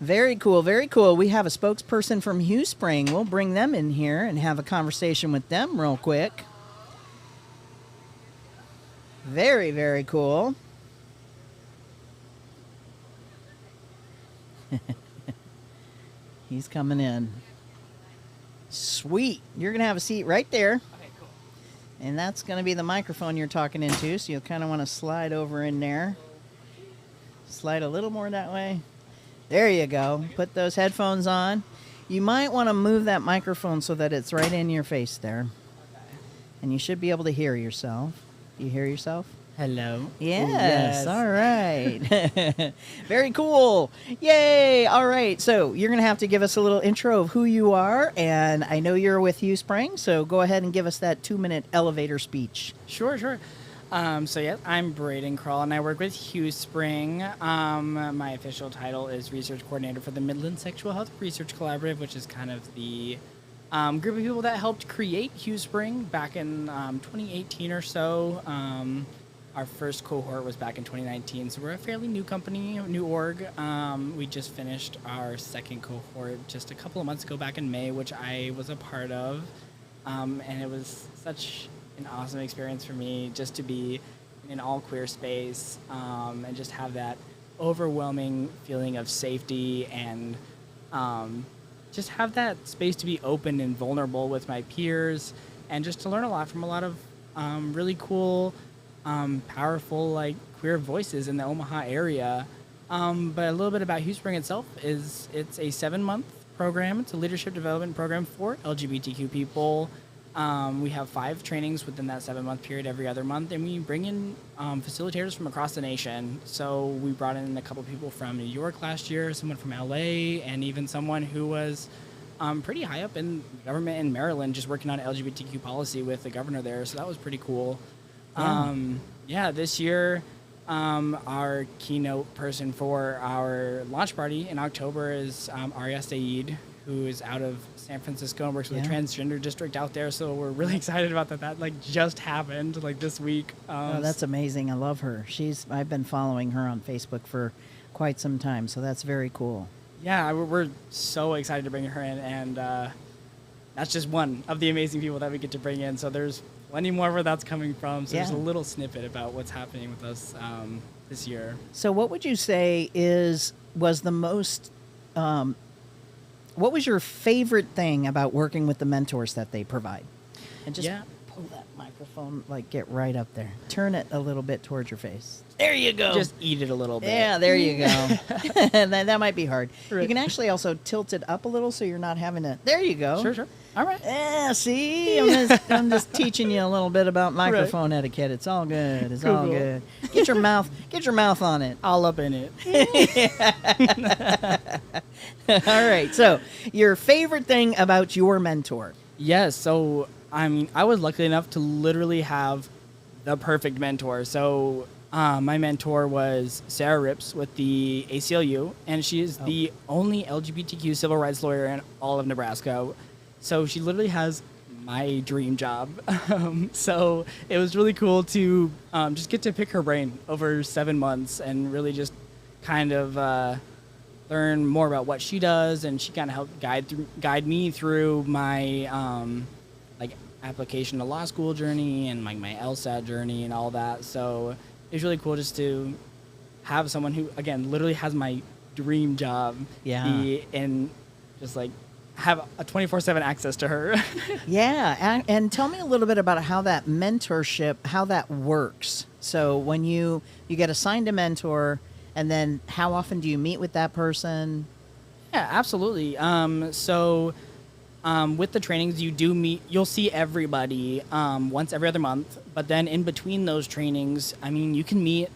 Very cool, very cool. We have a spokesperson from Hugh Spring. We'll bring them in here and have a conversation with them real quick. Very, very cool. He's coming in. Sweet. You're going to have a seat right there. Okay, cool. And that's going to be the microphone you're talking into, so you'll kind of want to slide over in there. Slide a little more that way. There you go. Put those headphones on. You might want to move that microphone so that it's right in your face there. And you should be able to hear yourself. Do you hear yourself? Hello. Yes. All right. Very cool. Yay. All right. So you're going to have to give us a little intro of who you are. And I know you're with Hugh Spring, so go ahead and give us that 2-minute elevator speech. Sure. So yes, I'm Braden Krull, and I work with Hugh Spring. My official title is Research Coordinator for the Midland Sexual Health Research Collaborative, which is kind of the group of people that helped create Hugh Spring back in 2018 or so. Our first cohort was back in 2019, so we're a fairly new company, new org. We just finished our second cohort just a couple of months ago, back in May, which I was a part of, and it was such an awesome experience for me just to be in an all-queer space and just have that overwhelming feeling of safety and just have that space to be open and vulnerable with my peers and just to learn a lot from a lot of really cool, powerful, like, queer voices in the Omaha area. But a little bit about Hugh Spring itself is it's a 7-month program. It's a leadership development program for LGBTQ people. We have 5 trainings within that 7-month period every other month, and we bring in facilitators from across the nation. So we brought in a couple people from New York last year, someone from LA, and even someone who was pretty high up in government in Maryland, just working on LGBTQ policy with the governor there. So that was pretty cool. This year, our keynote person for our launch party in October is Arya Saeed, who is out of San Francisco and works with the transgender district out there. So we're really excited about that. That just happened this week. Oh, that's amazing. I love her. I've been following her on Facebook for quite some time. So that's very cool. Yeah, we're so excited to bring her in, and that's just one of the amazing people that we get to bring in. So there's plenty more where that's coming from. So there's a little snippet about what's happening with us this year. So what would you say was the most, what was your favorite thing about working with the mentors that they provide? And just pull that microphone, get right up there. Turn it a little bit towards your face. There you go. Just eat it a little bit. Yeah, there you go. that might be hard. Right. You can actually also tilt it up a little so you're not having to. There you go. Sure. All right. Yeah, see? I'm just teaching you a little bit about microphone etiquette. It's all good. It's all good. Get your mouth on it. All up in it. All right. So, your favorite thing about your mentor? Yes. So, I was lucky enough to literally have the perfect mentor. So, my mentor was Sarah Rips with the ACLU, and she is the only LGBTQ civil rights lawyer in all of Nebraska. So she literally has my dream job. So it was really cool to just get to pick her brain over 7 months and really just kind of learn more about what she does, and she kind of helped guide me through my application to law school journey and my LSAT journey and all that. So it was really cool just to have someone who, again, literally has my dream job. Yeah. And just have a 24/7 access to her. Yeah. And tell me a little bit about how that mentorship, how that works. So when you get assigned a mentor, and then how often do you meet with that person? Yeah, absolutely. With the trainings, you'll see everybody once every other month. But then in between those trainings, you can meet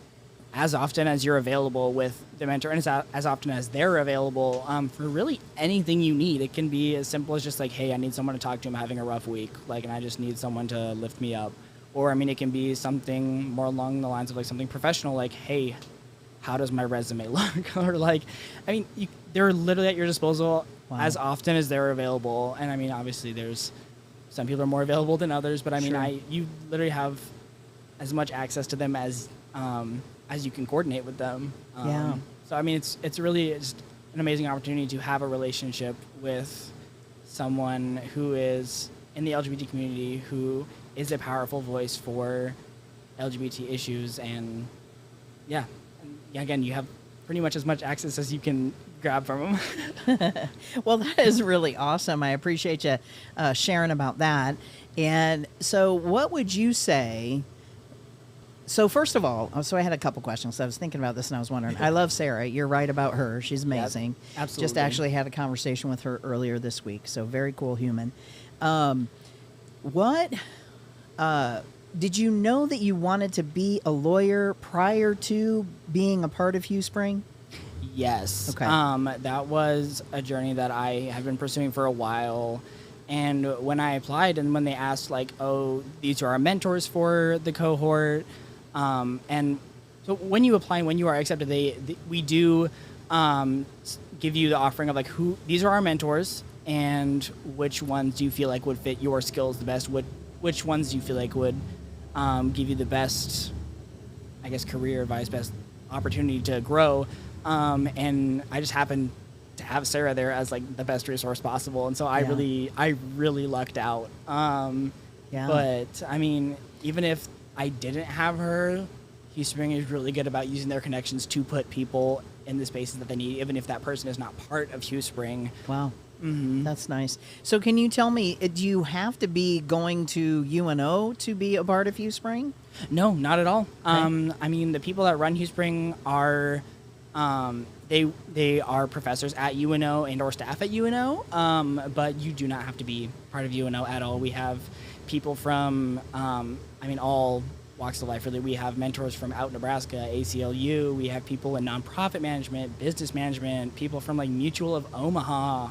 as often as you're available with the mentor, and as often as they're available for really anything you need. It can be as simple as just hey, I need someone to talk to. I'm having a rough week, and I just need someone to lift me up. Or, it can be something more along the lines of something professional, hey, how does my resume look? Or they're literally at your disposal as often as they're available. And obviously there's some people are more available than others, but you literally have as much access to them as you can coordinate with them. So it's really just an amazing opportunity to have a relationship with someone who is in the LGBT community, who is a powerful voice for LGBT issues. And again, you have pretty much as much access as you can grab from them. Well, that is really awesome. I appreciate you sharing about that. And so what would you say? So first of all, I had a couple questions. I was thinking about this and I was wondering, I love Sarah. You're right about her. She's amazing. Yep, absolutely. Just actually had a conversation with her earlier this week. So very cool human. Did you know that you wanted to be a lawyer prior to being a part of Hugh Spring? Yes. Okay. That was a journey that I have been pursuing for a while. And when I applied and when they asked these are our mentors for the cohort. And so when you apply and when you are accepted, we do give you the offering of these are our mentors and which ones do you feel would fit your skills the best? Which ones do you feel would give you the best, career advice, best opportunity to grow. And I just happened to have Sarah there as the best resource possible. And so I really lucked out. But even if I didn't have her, Hugh Spring is really good about using their connections to put people in the spaces that they need, even if that person is not part of Hugh Spring. Wow. Mm-hmm. That's nice. So can you tell me, do you have to be going to UNO to be a part of Hugh Spring? No, not at all. Okay. The people that run Hugh Spring are they are professors at UNO and or staff at UNO, but you do not have to be part of UNO at all. We have people from all walks of life, really. We have mentors from out Nebraska, ACLU. We have people in nonprofit management, business management, people from Mutual of Omaha.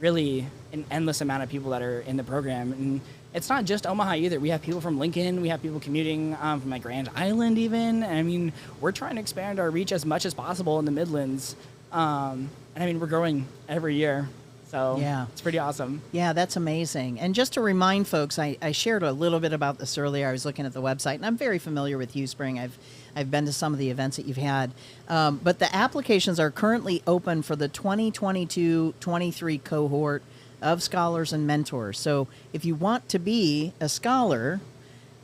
really an endless amount of people that are in the program. And it's not just Omaha either. We have people from Lincoln. We have people commuting from like Grand Island even. And I mean, we're trying to expand our reach as much as possible in the Midlands. And I mean, we're growing every year. So Yeah. it's pretty awesome. Yeah, that's amazing. And just to remind folks, I shared a little bit about this earlier. I was looking at the website, and I'm very familiar with HughSpring. I've been to some of the events that you've had. But the applications are currently open for the 2022-23 cohort of scholars and mentors. So if you want to be a scholar,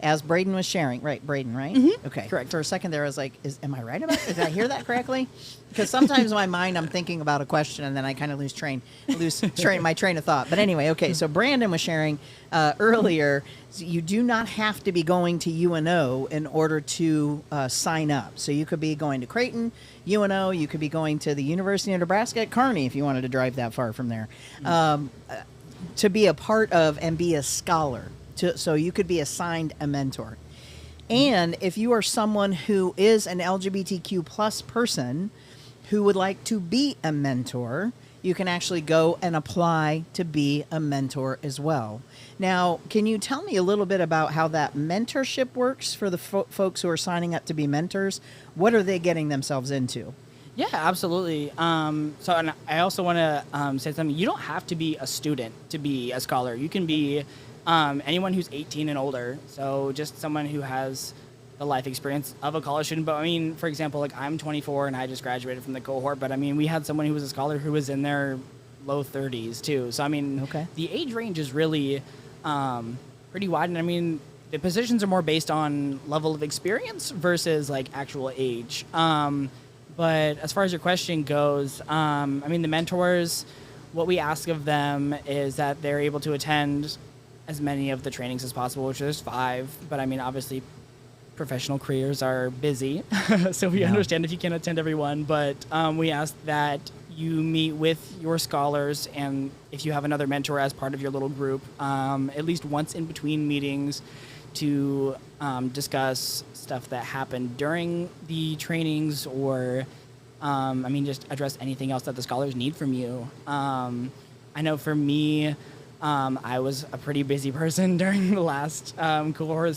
as Braden was sharing, right, Braden, right? Okay, Correct. For a second there, I was like, am I right about it? Did I hear that correctly? Because sometimes in my mind, I'm thinking about a question, and then I kind of lose my train of thought. But anyway, okay, so Brandon was sharing earlier, so you do not have to be going to UNO in order to sign up. So you could be going to Creighton, UNO, you could be going to the University of Nebraska at Kearney if you wanted to drive that far from there, to be a part of and be a scholar. So you could be assigned a mentor. And if you are someone who is an LGBTQ plus person who would like to be a mentor, you can actually go and apply to be a mentor as well. Now, can you tell me a little bit about how that mentorship works for the folks who are signing up to be mentors? What are they getting themselves into? Yeah, absolutely. And I also want to say something. You don't have to be a student to be a scholar. You can be anyone who's 18 and older, so just someone who has the life experience of a college student. But I mean, for example, like I'm 24 and I just graduated from the cohort, but I mean, we had someone who was a scholar who was in their low 30s too. So I mean, Okay. The age range is really pretty wide, and I mean, the positions are more based on level of experience versus like actual age. But as far as your question goes, I mean, the mentors, what we ask of them is that they're able to attend as many of the trainings as possible, which there's 5. But I mean, obviously, professional careers are busy, so we understand if you can't attend every one. But we ask that you meet with your scholars, and if you have another mentor as part of your little group, at least once in between meetings, to discuss stuff that happened during the trainings, or I mean, just address anything else that the scholars need from you. I know for me, I was a pretty busy person during the last cohort,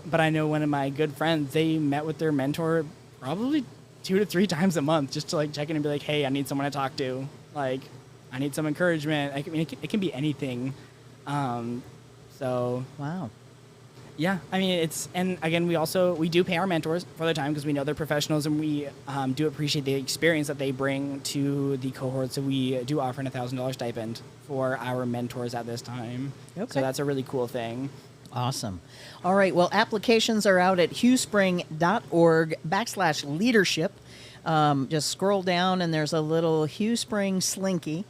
but I know one of my good friends, they met with their mentor probably 2 to 3 times a month just to like check in and be like, hey, I need someone to talk to. Like, I need some encouragement. I mean, it can be anything. Wow. Yeah, I mean, and again, we do pay our mentors for their time because we know they're professionals, and we do appreciate the experience that they bring to the cohort. So we do offer an $1,000 stipend for our mentors at this time. Okay. So that's a really cool thing. Awesome. All right. Well, applications are out at hughspring.org/leadership. Just scroll down and there's a little HughSpring Slinky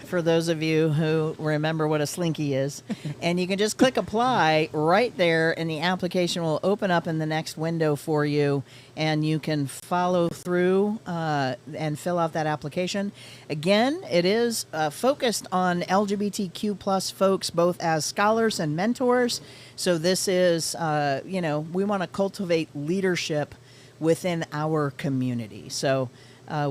for those of you who remember what a Slinky is. And you can just click apply right there, and the application will open up in the next window for you, and you can follow through and fill out that application. Again, it is focused on LGBTQ plus folks, both as scholars and mentors. So this is, we want to cultivate leadership within our community. So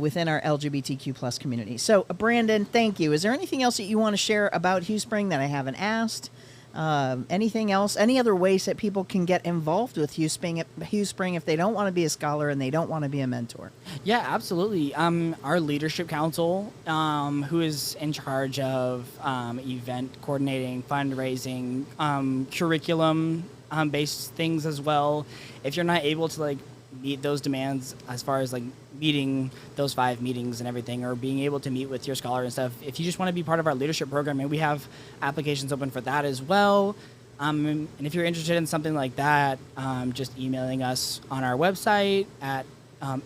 within our LGBTQ plus community. So Brandon, thank you. Is there anything else that you want to share about HughSpring that I haven't asked? Anything else? Any other ways that people can get involved with HughSpring if they don't want to be a scholar and they don't want to be a mentor? Yeah, absolutely. Our leadership council, who is in charge of event coordinating, fundraising, curriculum based things as well. If you're not able to like meet those demands as far as like meeting those 5 meetings and everything, or being able to meet with your scholar and stuff, if you just want to be part of our leadership program, and we have applications open for that as well. And if you're interested in something like that, just emailing us on our website at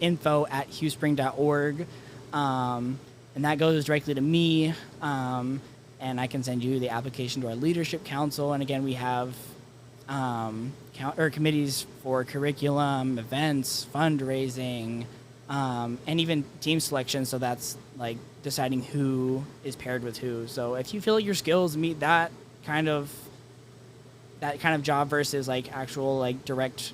info@hughspring.org, and that goes directly to me, and I can send you the application to our leadership council. And again, we have committees for curriculum, events, fundraising, and even team selection. So that's like deciding who is paired with who. So if you feel like your skills meet that kind of job versus like actual like direct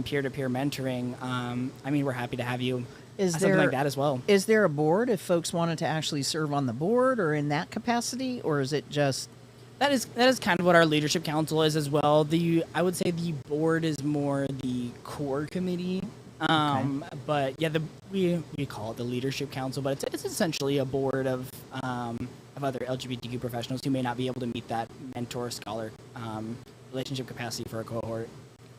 peer-to-peer mentoring, I mean, we're happy to have you. Is something there like that as well. Is there a board if folks wanted to actually serve on the board or in that capacity, or is it just? That is kind of what our leadership council is as well. I would say the board is more the core committee. But yeah, we call it the leadership council, but it's essentially a board of other LGBTQ professionals who may not be able to meet that mentor scholar relationship capacity for a cohort.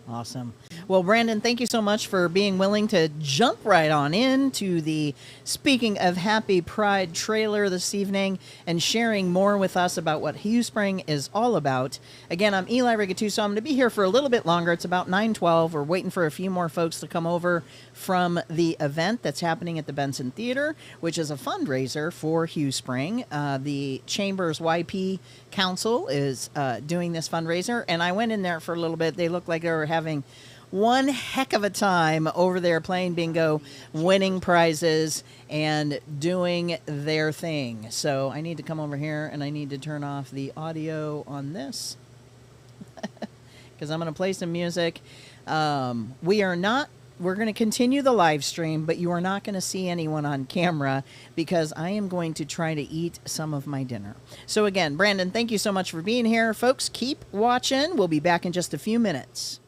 Awesome. Well, Brandon, thank you so much for being willing to jump right on into the Speaking of Happy Pride trailer this evening and sharing more with us about what Hugh Spring is all about. Again, I'm Eli Rigattu, so I'm going to be here for a little bit longer. It's about 9:12. We're waiting for a few more folks to come over from the event that's happening at the Benson Theater, which is a fundraiser for Hugh Spring. The Chamber's YP Council is doing this fundraiser, and I went in there for a little bit. They looked like they were having one heck of a time over there playing bingo, winning prizes, and doing their thing. So I need to come over here and I need to turn off the audio on this because I'm going to play some music. We're going to continue the live stream, but you are not going to see anyone on camera because I am going to try to eat some of my dinner. So again, Brandon, thank you so much for being here. Folks, keep watching. We'll be back in just a few minutes.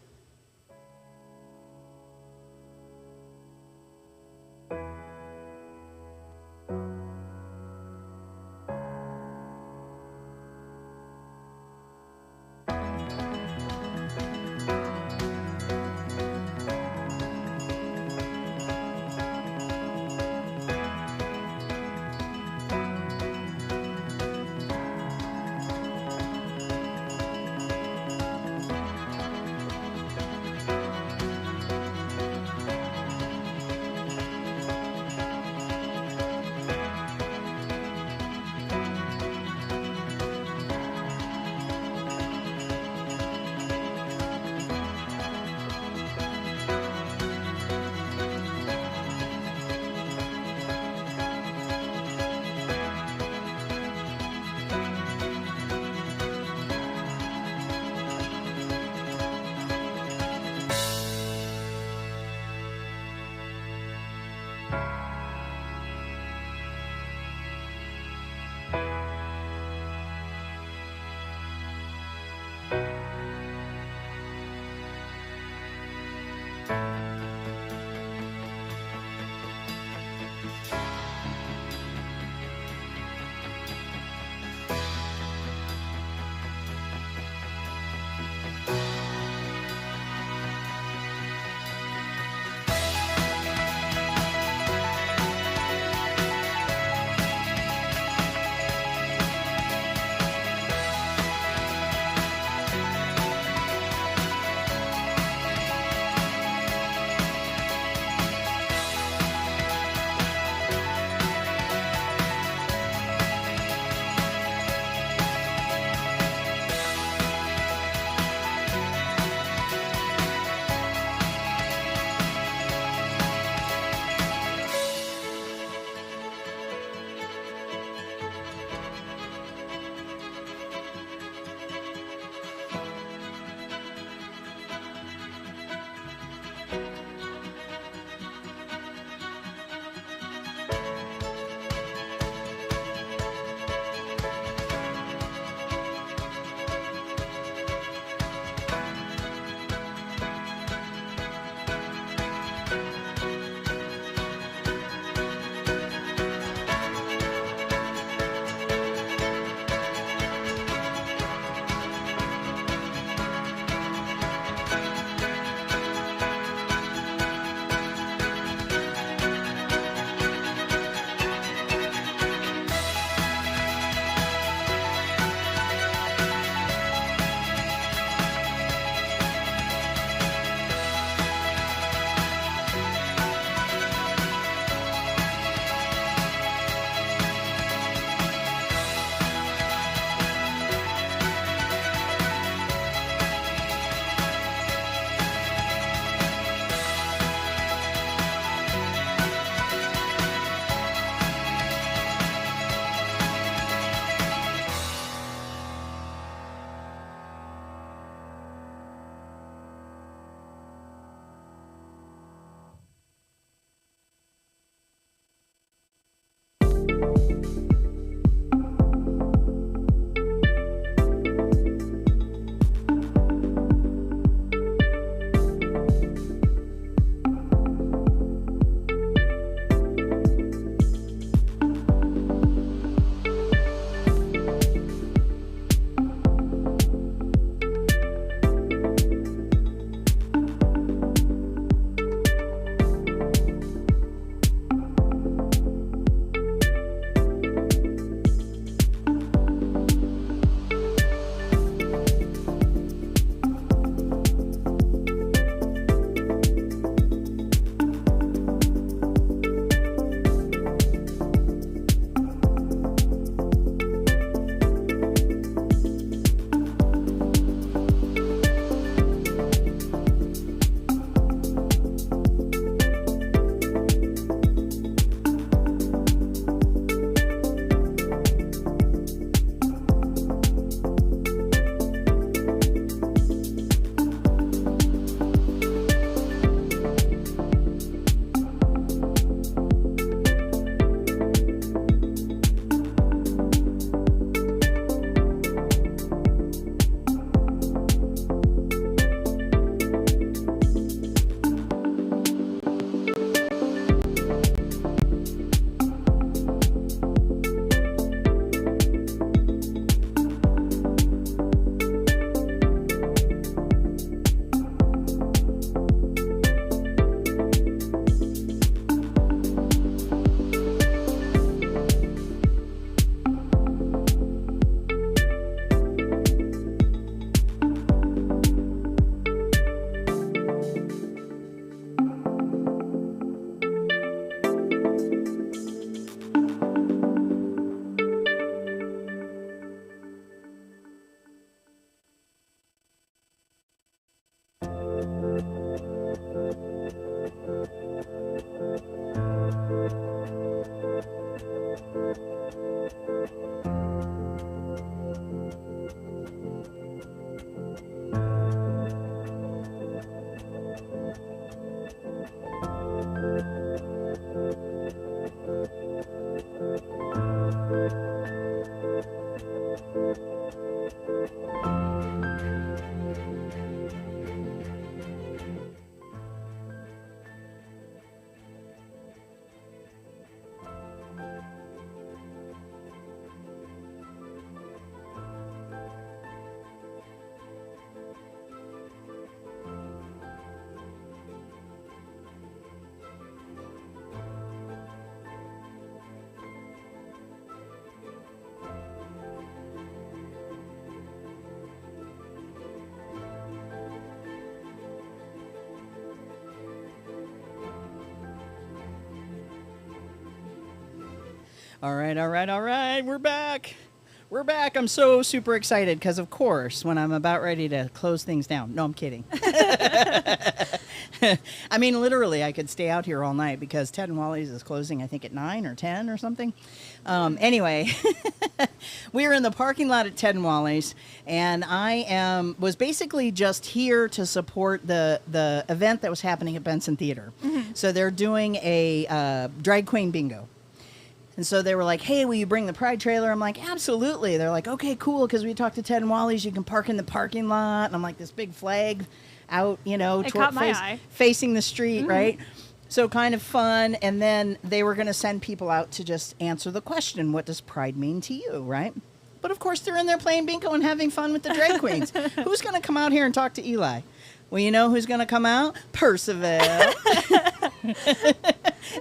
All right, all right, all right. We're back. We're back. I'm so super excited because, of course, when I'm about ready to close things down. No, I'm kidding. I mean, literally, I could stay out here all night because Ted and Wally's is closing, I think, at 9 or 10 or something. Anyway, we were in the parking lot at Ted and Wally's, and I was basically just here to support the event that was happening at Benson Theater. So they're doing a drag queen bingo. And so they were like, hey, will you bring the Pride trailer? I'm like, absolutely. They're like, okay, cool, because we talked to Ted and Wally's. You can park in the parking lot. And I'm like, this big flag out, It caught my eye. facing the street, right? So kind of fun. And then they were going to send people out to just answer the question, what does Pride mean to you, right? But, of course, they're in there playing bingo and having fun with the drag queens. Who's going to come out here and talk to Eli? Well, you know who's going to come out? Percival.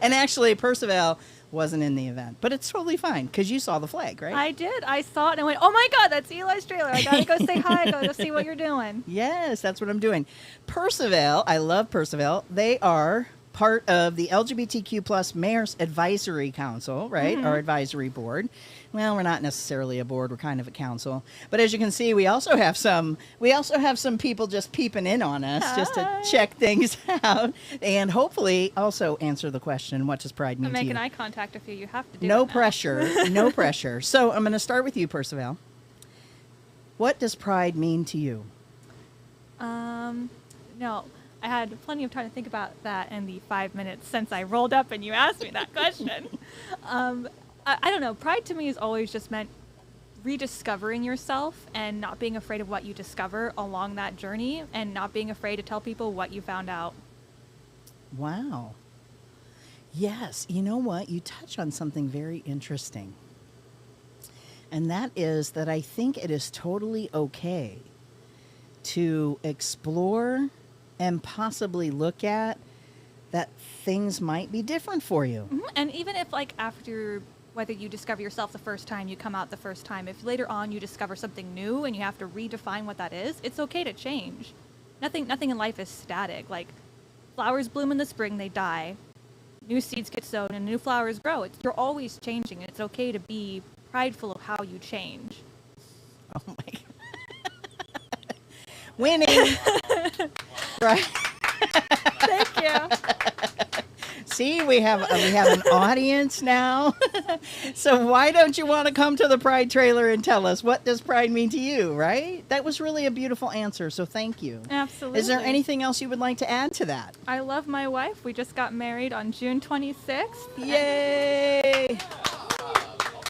And actually, Percival wasn't in the event, but it's totally fine because you saw the flag, right? I did. I saw it and I went, oh my God, that's Eli's trailer. I gotta go say hi. I gotta go see what you're doing. Yes, that's what I'm doing. Percival, I love Percival. They are part of the LGBTQ plus Mayor's Advisory Council, right? Our advisory board. Well, we're not necessarily a board; we're kind of a council. But as you can see, we also have some people just peeping in on us, just to check things out, and hopefully also answer the question: what does Pride mean I'm to you? making eye contact with you. You have to do No it now. pressure. No pressure. So I'm going to start with you, Percival. What does Pride mean to you? No. I had plenty of time to think about that in the 5 minutes since I rolled up and you asked me that question. I don't know. Pride to me has always just meant rediscovering yourself and not being afraid of what you discover along that journey and not being afraid to tell people what you found out. Wow. Yes. You know what? You touch on something very interesting. And that is that I think it is totally okay to explore and possibly look at that things might be different for you. And even if, like, after whether you discover yourself the first time, you come out the first time, if later on you discover something new and you have to redefine what that is, it's okay to change. Nothing in life is static. Like, flowers bloom in the spring, they die. New seeds get sown and new flowers grow. You're always changing, and it's okay to be prideful of how you change. Oh my God. Winning. Right. Thank you. See, we have an audience now. So why don't you want to come to the Pride trailer and tell us, what does Pride mean to you, right? That was really a beautiful answer, so thank you. Absolutely. Is there anything else you would like to add to that? I love my wife. We just got married on June 26th. Yay!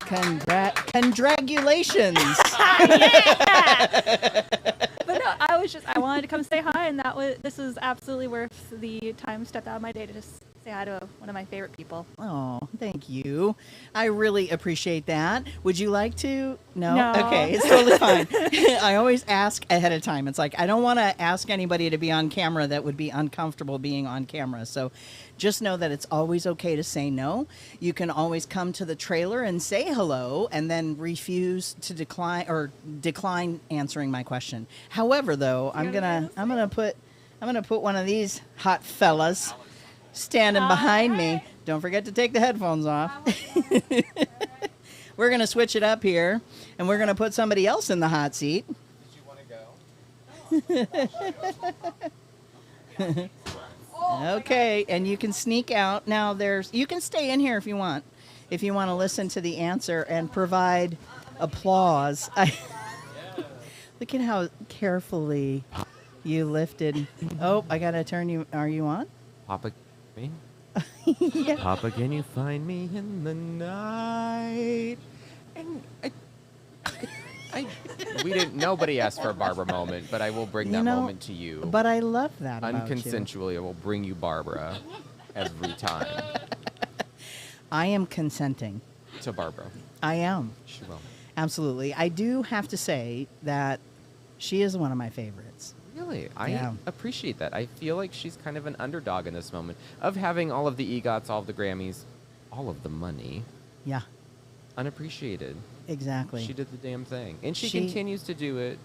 Congratulations. But no, I wanted to come say hi, and this is absolutely worth the time stepped out of my day to just say hi to one of my favorite people. Oh, thank you. I really appreciate that. Would you like to? No? No. Okay, it's totally fine. I always ask ahead of time. It's like, I don't want to ask anybody to be on camera that would be uncomfortable being on camera. So just know that it's always okay to say no. You can always come to the trailer and say hello and then refuse to decline answering my question. However, though, I'm gonna put one of these hot fellas standing behind me. Don't forget to take the headphones off. We're going to switch it up here, and we're going to put somebody else in the hot seat. Did you want to go? Okay, and you can sneak out. Now, you can stay in here if you want to listen to the answer and provide applause. Look at how carefully you lifted. Oh, I got to turn you. Are you on? Papa, me? Papa, can you find me in the night? And nobody asked for a Barbara moment, but I will bring that moment to you. But I love that about you. Unconsensually, I will bring you Barbara every time. I am consenting. To Barbara. I am. She will. Absolutely. I do have to say that she is one of my favorites. Really? Yeah. I appreciate that. I feel like she's kind of an underdog in this moment of having all of the EGOTs, all of the Grammys, all of the money. Yeah, Unappreciated. exactly. She did the damn thing. And she continues to do it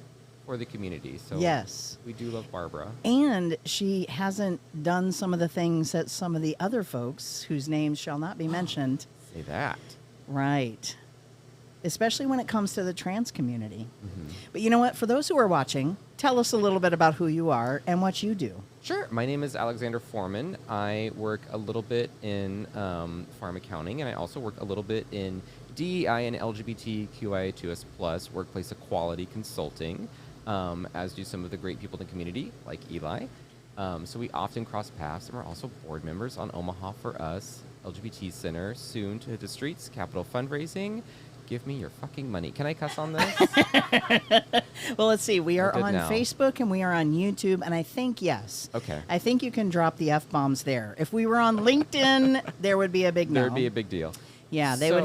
for the community. So Yes. we do love Barbara. And she hasn't done some of the things that some of the other folks whose names shall not be mentioned. Say that. Right. Especially when it comes to the trans community. Mm-hmm. But you know what? For those who are watching, tell us a little bit about who you are and what you do. Sure. My name is Alexander Foreman. I work a little bit in farm accounting, and I also work a little bit in DEI and LGBTQIA2S+ workplace equality consulting, as do some of the great people in the community, like Eli. So we often cross paths, and we're also board members on Omaha for Us, LGBT Center, soon to hit the streets, Capital Fundraising. Give me your fucking money. Can I cuss on this? Well, let's see. We are Good on now. Facebook and we are on YouTube, and I think, yes. Okay. I think you can drop the F-bombs there. If we were on LinkedIn, there would be a big no. There would be a big deal. Yeah, they So-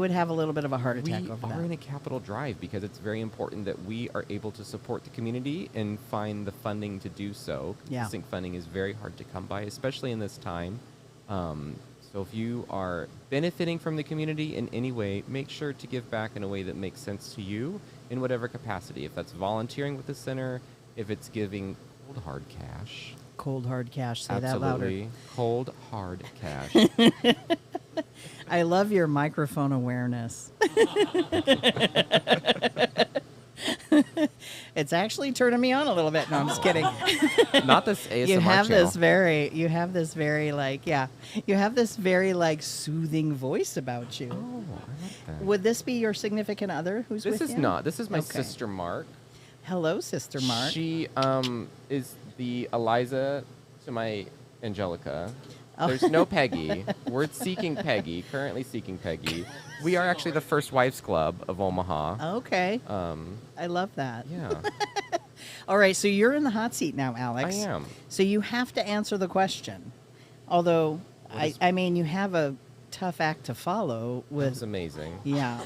would have a little bit of a heart attack We over are that. in a capital drive because it's very important that we are able to support the community and find the funding to do so. Yeah. Sync funding is very hard to come by, especially in this time. So if you are benefiting from the community in any way, make sure to give back in a way that makes sense to you in whatever capacity. If that's volunteering with the center, if it's giving cold hard cash. Cold hard cash. Say Absolutely. Cold hard cash. that louder. I love your microphone awareness. It's actually turning me on a little bit. No, I'm just kidding. Not this ASMR You have channel. this very like soothing voice about you. Oh, I like that. Would this be your significant other who's This with is you? not. This is my Okay. sister Mark. Hello, Sister Mark. She is the Eliza to my Angelica. Oh. There's no Peggy. We're seeking Peggy. Currently seeking Peggy. We are actually the First Wives Club of Omaha. Okay. I love that. Yeah, All right, so you're in the hot seat now, I Alex. am. So you have to answer the question. Although, I mean, you have a tough act to follow That's with. amazing. Yeah.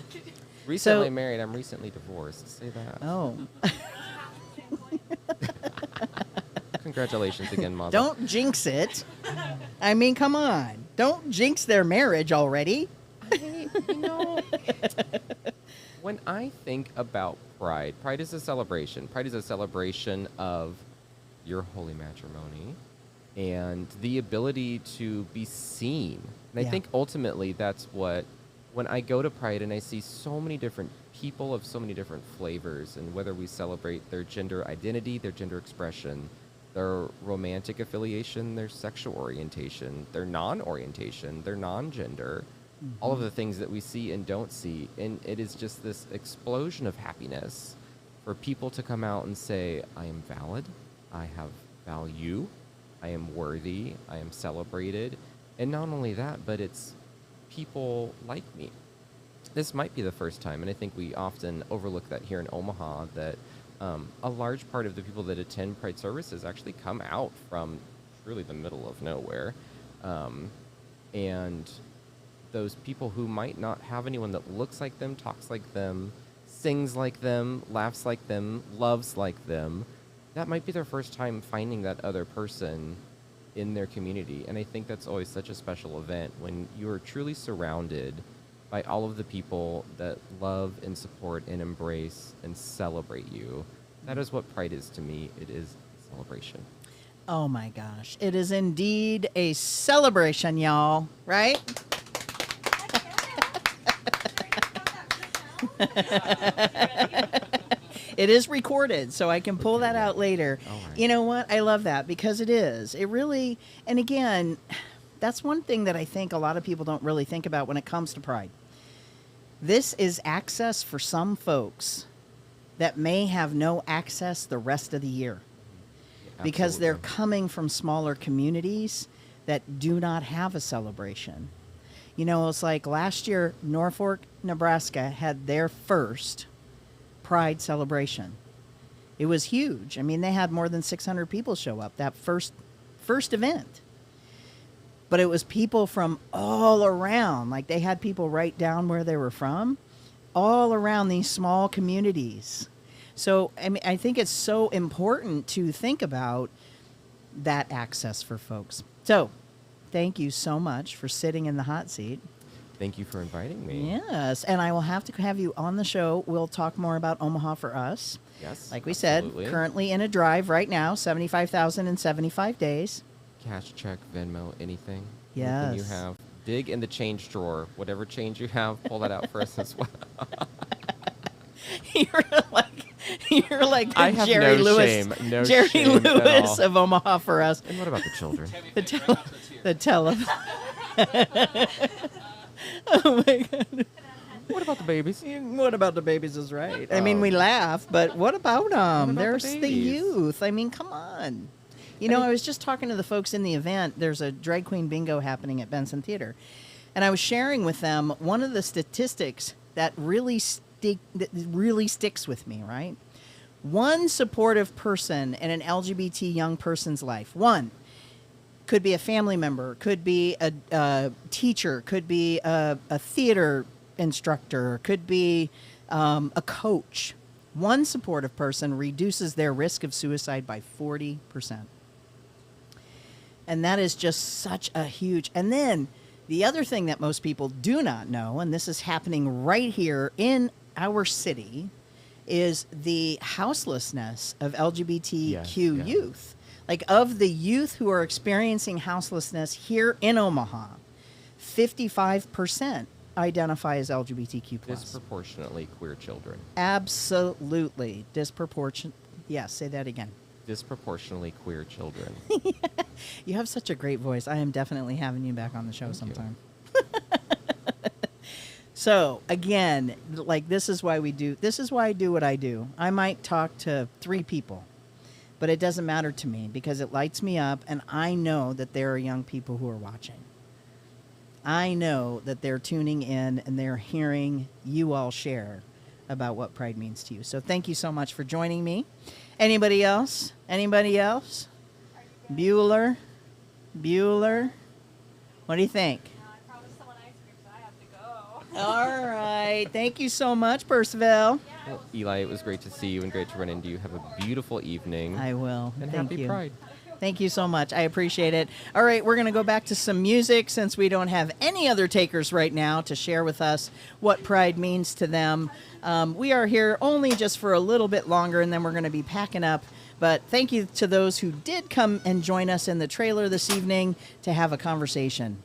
Recently married. I'm recently divorced. Say that. Oh. Congratulations again, Mother. Don't jinx it. I mean, come on. Don't jinx their marriage already. You know, when I think about Pride, Pride is a celebration. Pride is a celebration of your holy matrimony and the ability to be seen. And Yeah. I think ultimately that's what, when I go to Pride and I see so many different people of so many different flavors, and whether we celebrate their gender identity, their gender expression, their romantic affiliation, their sexual orientation, their non-orientation, their non-gender, all of the things that we see and don't see. And it is just this explosion of happiness for people to come out and say, I am valid, I have value, I am worthy, I am celebrated. And not only that, but it's people like me. This might be the first time, and I think we often overlook that here in Omaha, that a large part of the people that attend Pride services actually come out from really the middle of nowhere. And those people who might not have anyone that looks like them, talks like them, sings like them, laughs like them, loves like them, that might be their first time finding that other person in their community. And I think that's always such a special event when you are truly surrounded by all of the people that love and support and embrace and celebrate you. That is what Pride is to me. It is a celebration. Oh my gosh. It is indeed a celebration, y'all. Right? It is recorded, so I can pull that out later. All right. You know what? I love that because it is. It really, and again, that's one thing that I think a lot of people don't really think about when it comes to Pride. This is access for some folks that may have no access the rest of the year because they're Absolutely. coming from smaller communities. that do not have a celebration. You know, it's like last year, Norfolk, Nebraska had their first Pride celebration. It was huge. I mean, they had more than 600 people show up that first event. But it was people from all around. Like, they had people write down where they were from, all around these small communities. So, I mean, I think it's so important to think about that access for folks. So, thank you so much for sitting in the hot seat. Thank you for inviting me. Yes, and I will have to have you on the show. We'll talk more about Omaha for Us. Yes. Like we absolutely. said, currently in a drive right now, 75,000 in 75 days. Cash, check, Venmo, anything. Yes. Anything you have. Dig in the change drawer. Whatever change you have, pull that out for us as well. You're like I the have Jerry no Lewis, shame. No Jerry shame at Lewis all. of Omaha for Us. And what about the children? The Oh my God. What about the babies? What about the babies is right. I mean, we laugh, but what about them? about the There's the babies? youth. I mean, come on. You know, I was just talking to the folks in the event. There's a drag queen bingo happening at Benson Theater. And I was sharing with them one of the statistics that really sticks with me, right? One supportive person in an LGBT young person's life. One. Could be a family member, could be a teacher, could be a theater instructor, could be a coach. One supportive person reduces their risk of suicide by 40%. And that is just such a huge... And then the other thing that most people do not know, and this is happening right here in our city, is the houselessness of LGBTQ Yes, yeah. youth. Like, of the youth who are experiencing houselessness here in Omaha, 55% identify as LGBTQ+. Disproportionately queer children. Absolutely. Disproportionate. Yeah, say that again. Disproportionately queer children. You have such a great voice. I am definitely having you back on the show Thank you. sometime. So, again, like, this is why I do what I do. I might talk to 3 people. But it doesn't matter to me because it lights me up, and I know that there are young people who are watching. I know that they're tuning in and they're hearing you all share about what Pride means to you. So thank you so much for joining me. Anybody else? Anybody else? Bueller? What do you think? I promised someone ice cream, so I have to go. All right. Thank you so much, Percival. Well, Eli, it was great to see you and great to run into you. Have a beautiful evening. I will. And Thank happy you. Pride. Thank you so much. I appreciate it. All right, we're going to go back to some music since we don't have any other takers right now to share with us what Pride means to them. We are here only just for a little bit longer, and then we're going to be packing up. But thank you to those who did come and join us in the trailer this evening to have a conversation.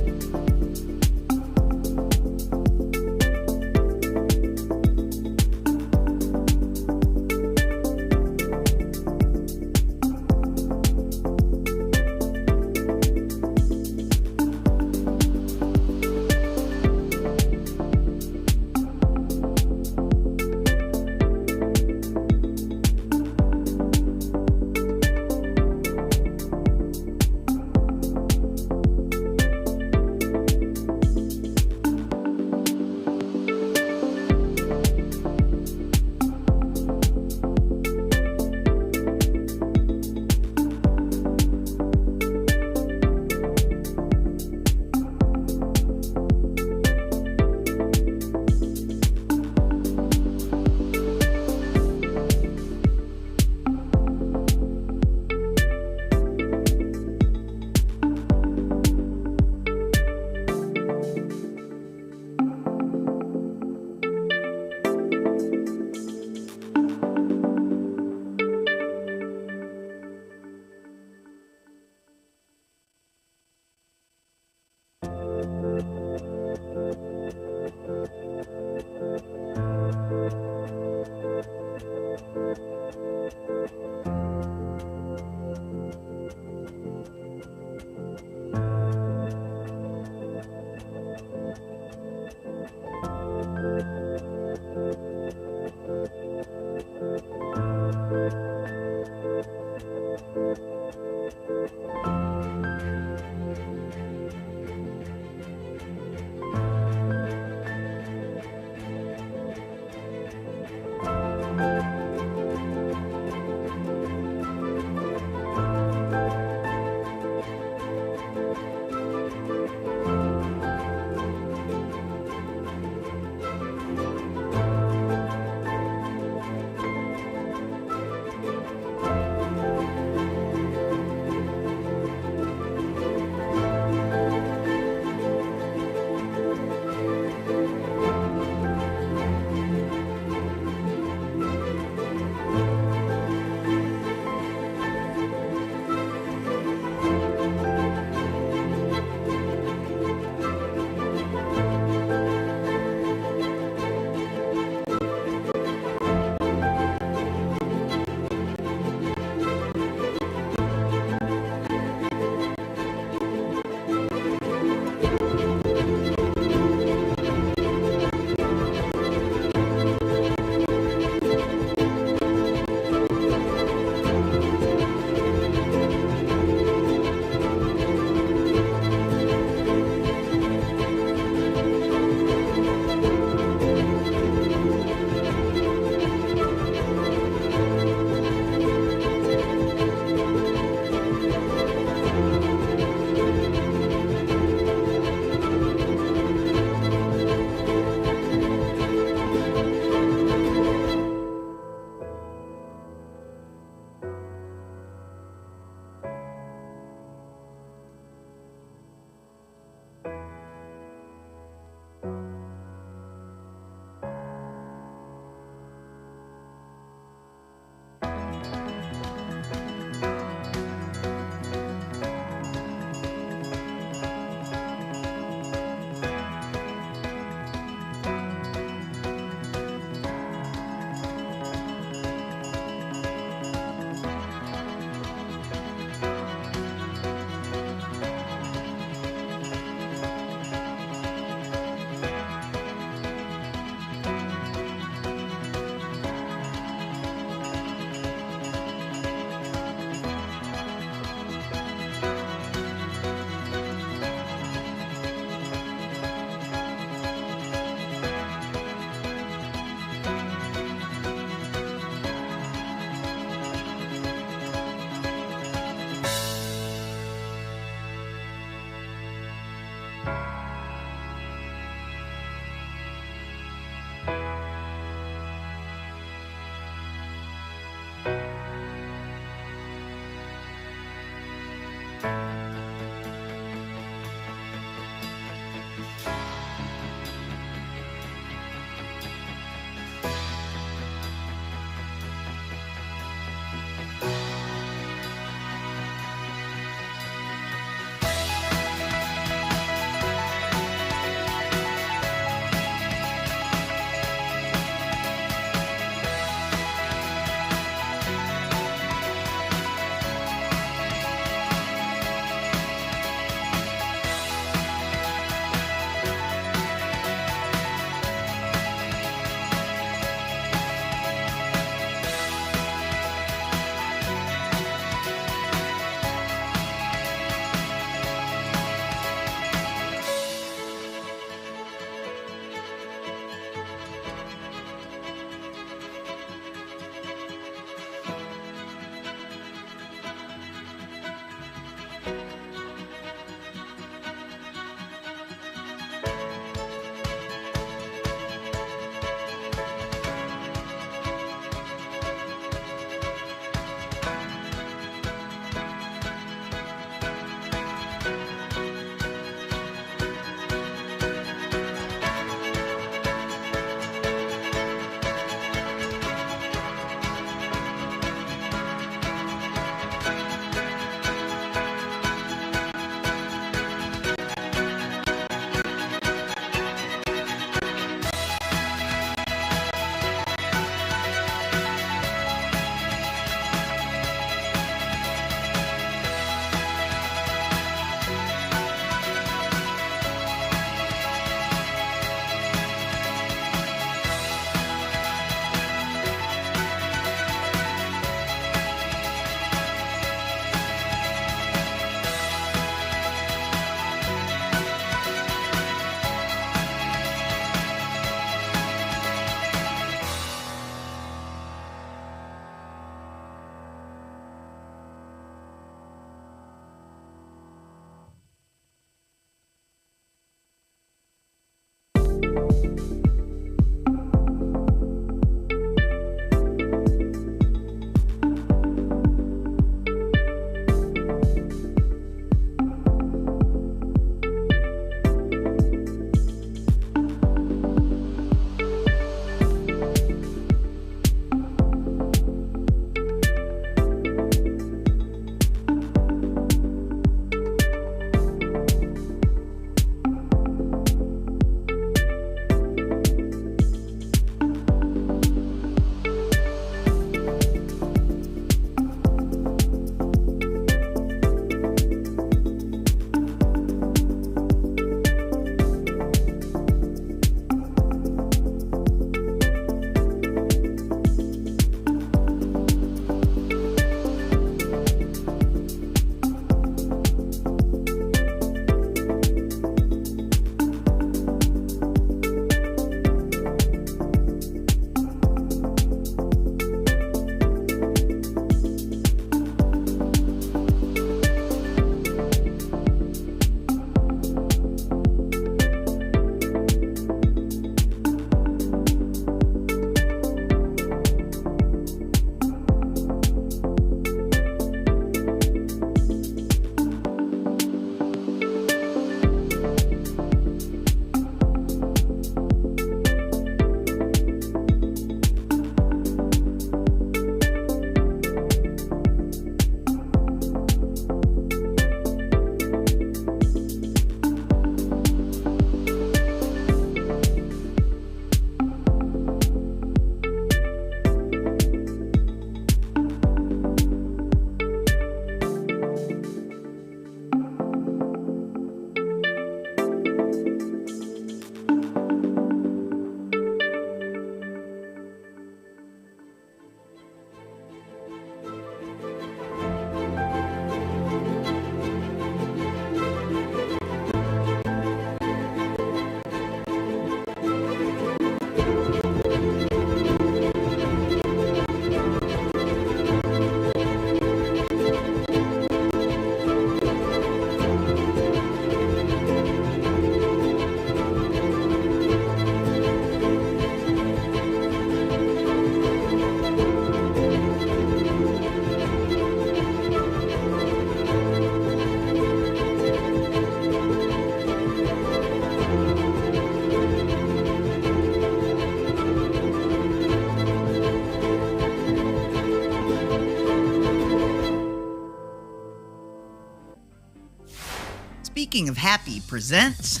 Speaking of Happy presents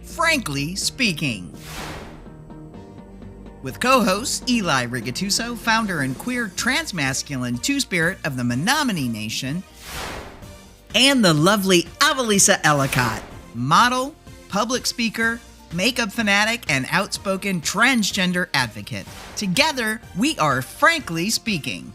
Frankly Speaking. With co-hosts Eli Rigatuso, founder and queer transmasculine two-spirit of the Menominee Nation, and the lovely Avalisa Ellicott, model, public speaker, makeup fanatic, and outspoken transgender advocate. Together, we are Frankly Speaking.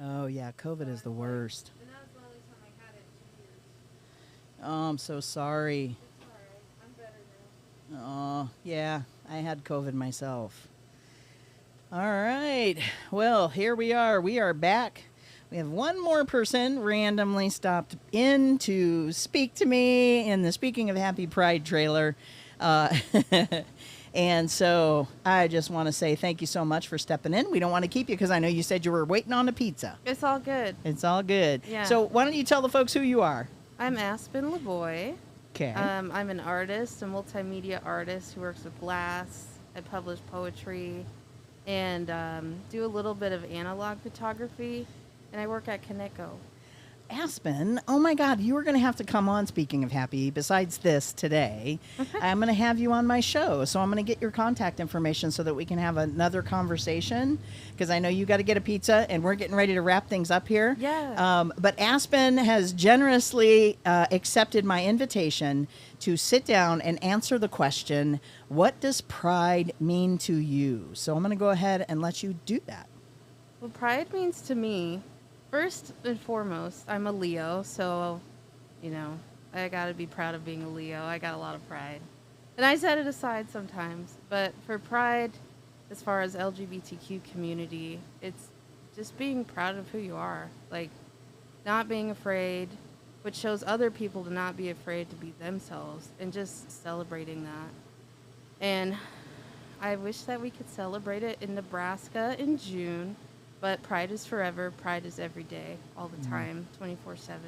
Oh, yeah, COVID is the worst. Oh, I'm so sorry. Oh, yeah, I had COVID myself. All right. Well, here we are. We are back. We have one more person randomly stopped in to speak to me in the Speaking of Happy Pride trailer. And so I just want to say thank you so much for stepping in. We don't want to keep you because I know you said you were waiting on a pizza. It's all good. It's all good. Yeah. So why don't you tell the folks who you are? I'm Aspen Lavoie. Okay. I'm an artist, a multimedia artist who works with glass. I publish poetry. and do a little bit of analog photography, and I work at Kaneko. Aspen, oh my God, you were going to have to come on. Speaking of happy, besides this today, I'm going to have you on my show. So I'm going to get your contact information so that we can have another conversation, because I know you got to get a pizza and we're getting ready to wrap things up here. Yeah. But Aspen has generously accepted my invitation to sit down and answer the question, what does pride mean to you? So I'm going to go ahead and let you do that. Well, pride means to me, first and foremost, I'm a Leo, so, I gotta be proud of being a Leo. I got a lot of pride. And I set it aside sometimes. But for pride, as far as LGBTQ community, it's just being proud of who you are. Like, not being afraid, which shows other people to not be afraid to be themselves, and just celebrating that. And I wish that we could celebrate it in Nebraska in June. But pride is forever. Pride is every day, all the time, 24/7.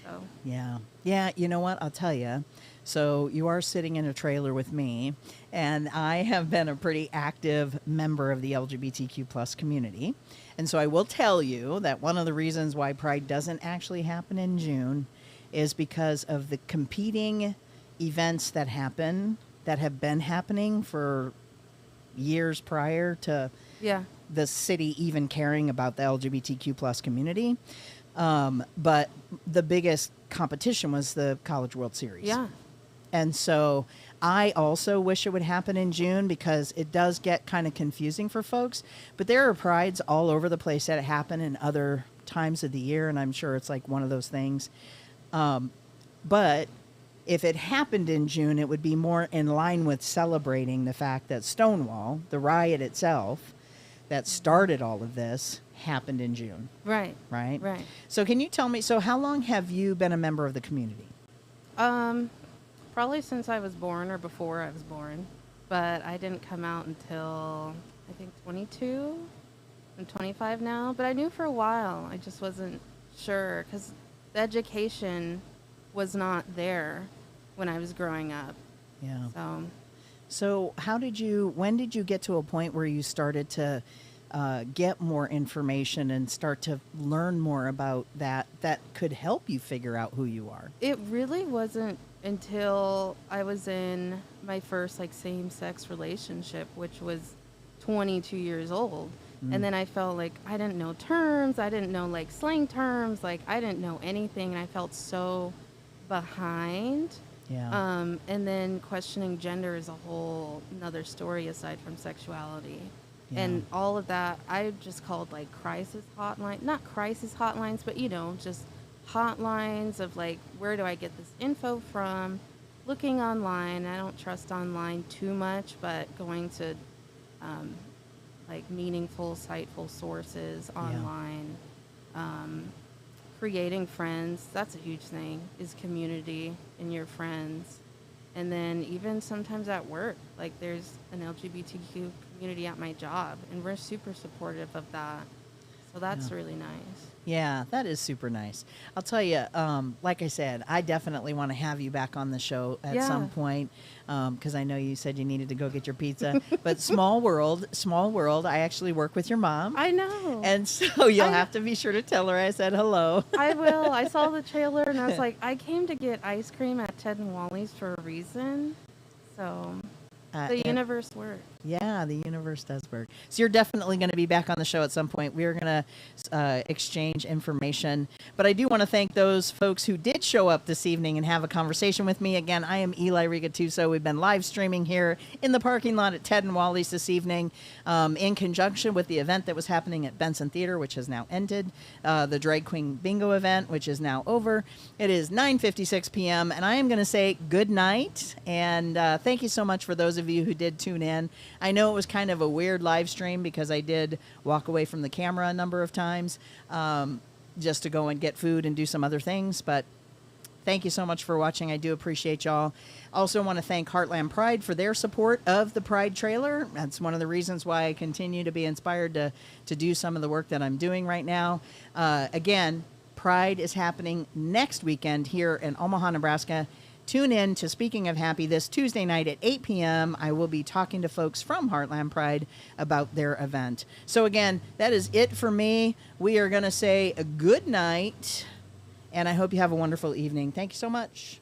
So Yeah. Yeah. You know what? I'll tell you. So you are sitting in a trailer with me, and I have been a pretty active member of the LGBTQ plus community. And so I will tell you that one of the reasons why Pride doesn't actually happen in June is because of the competing events that have been happening for years prior to yeah, the city even caring about the LGBTQ plus community. But the biggest competition was the College World Series. yeah, And so I also wish it would happen in June, because it does get kind of confusing for folks. But there are prides all over the place that happen in other times of the year, and I'm sure it's like one of those things. But if it happened in June, it would be more in line with celebrating the fact that Stonewall, the riot itself, that started all of this, happened in June, right, right? right. So can you tell me, so how long have you been a member of the community? Probably since I was born or before I was born, but I didn't come out until I think 22. I'm 25 now, but I knew for a while. I just wasn't sure because the education was not there when I was growing up. Yeah. So So when did you get to a point where you started to get more information and start to learn more about that could help you figure out who you are? it really wasn't until I was in my first same-sex relationship, which was 22 years old. And then I felt like I didn't know terms, I didn't know slang terms, I didn't know anything, and I felt so behind. Yeah. And then questioning gender is a whole another story aside from sexuality. Yeah. And all of that, I just called crisis hotline, not crisis hotlines, but just hotlines of where do I get this info from? Looking online, I don't trust online too much, but going to meaningful, sightful sources online. Creating friends, that's a huge thing, is community in your friends. And then even sometimes at work, there's an LGBTQ community at my job, and we're super supportive of that. So that's really nice. Yeah, that is super nice. I'll tell you, like I said, I definitely want to have you back on the show at some Yeah. point, because I know you said you needed to go get your pizza. But small world, I actually work with your mom. I know. And so you'll I- have to be sure to tell her I said hello. I will. I saw the trailer and I was like, I came to get ice cream at Ted and Wally's for a reason. So the And- universe works. Yeah, the universe does work. So you're definitely going to be back on the show at some point. We're going to exchange information. But I do want to thank those folks who did show up this evening and have a conversation with me. Again, I am Eli Rigatuso. We've been live streaming here in the parking lot at Ted and Wally's this evening in conjunction with the event that was happening at Benson Theater, which has now ended, the Drag Queen Bingo event, which is now over. It is 9:56 p.m., and I am going to say good night. And thank you so much for those of you who did tune in. I know it was kind of a weird live stream because I did walk away from the camera a number of times just to go and get food and do some other things. But thank you so much for watching. I do appreciate y'all. Also want to thank Heartland Pride for their support of the Pride trailer. That's one of the reasons why I continue to be inspired to do some of the work that I'm doing right now. Again, Pride is happening next weekend here in Omaha, Nebraska. tune in to Speaking of Happy this Tuesday night at 8 p.m. I will be talking to folks from Heartland Pride about their event. So again, that is it for me. We are going to say a good night, and I hope you have a wonderful evening. Thank you so much.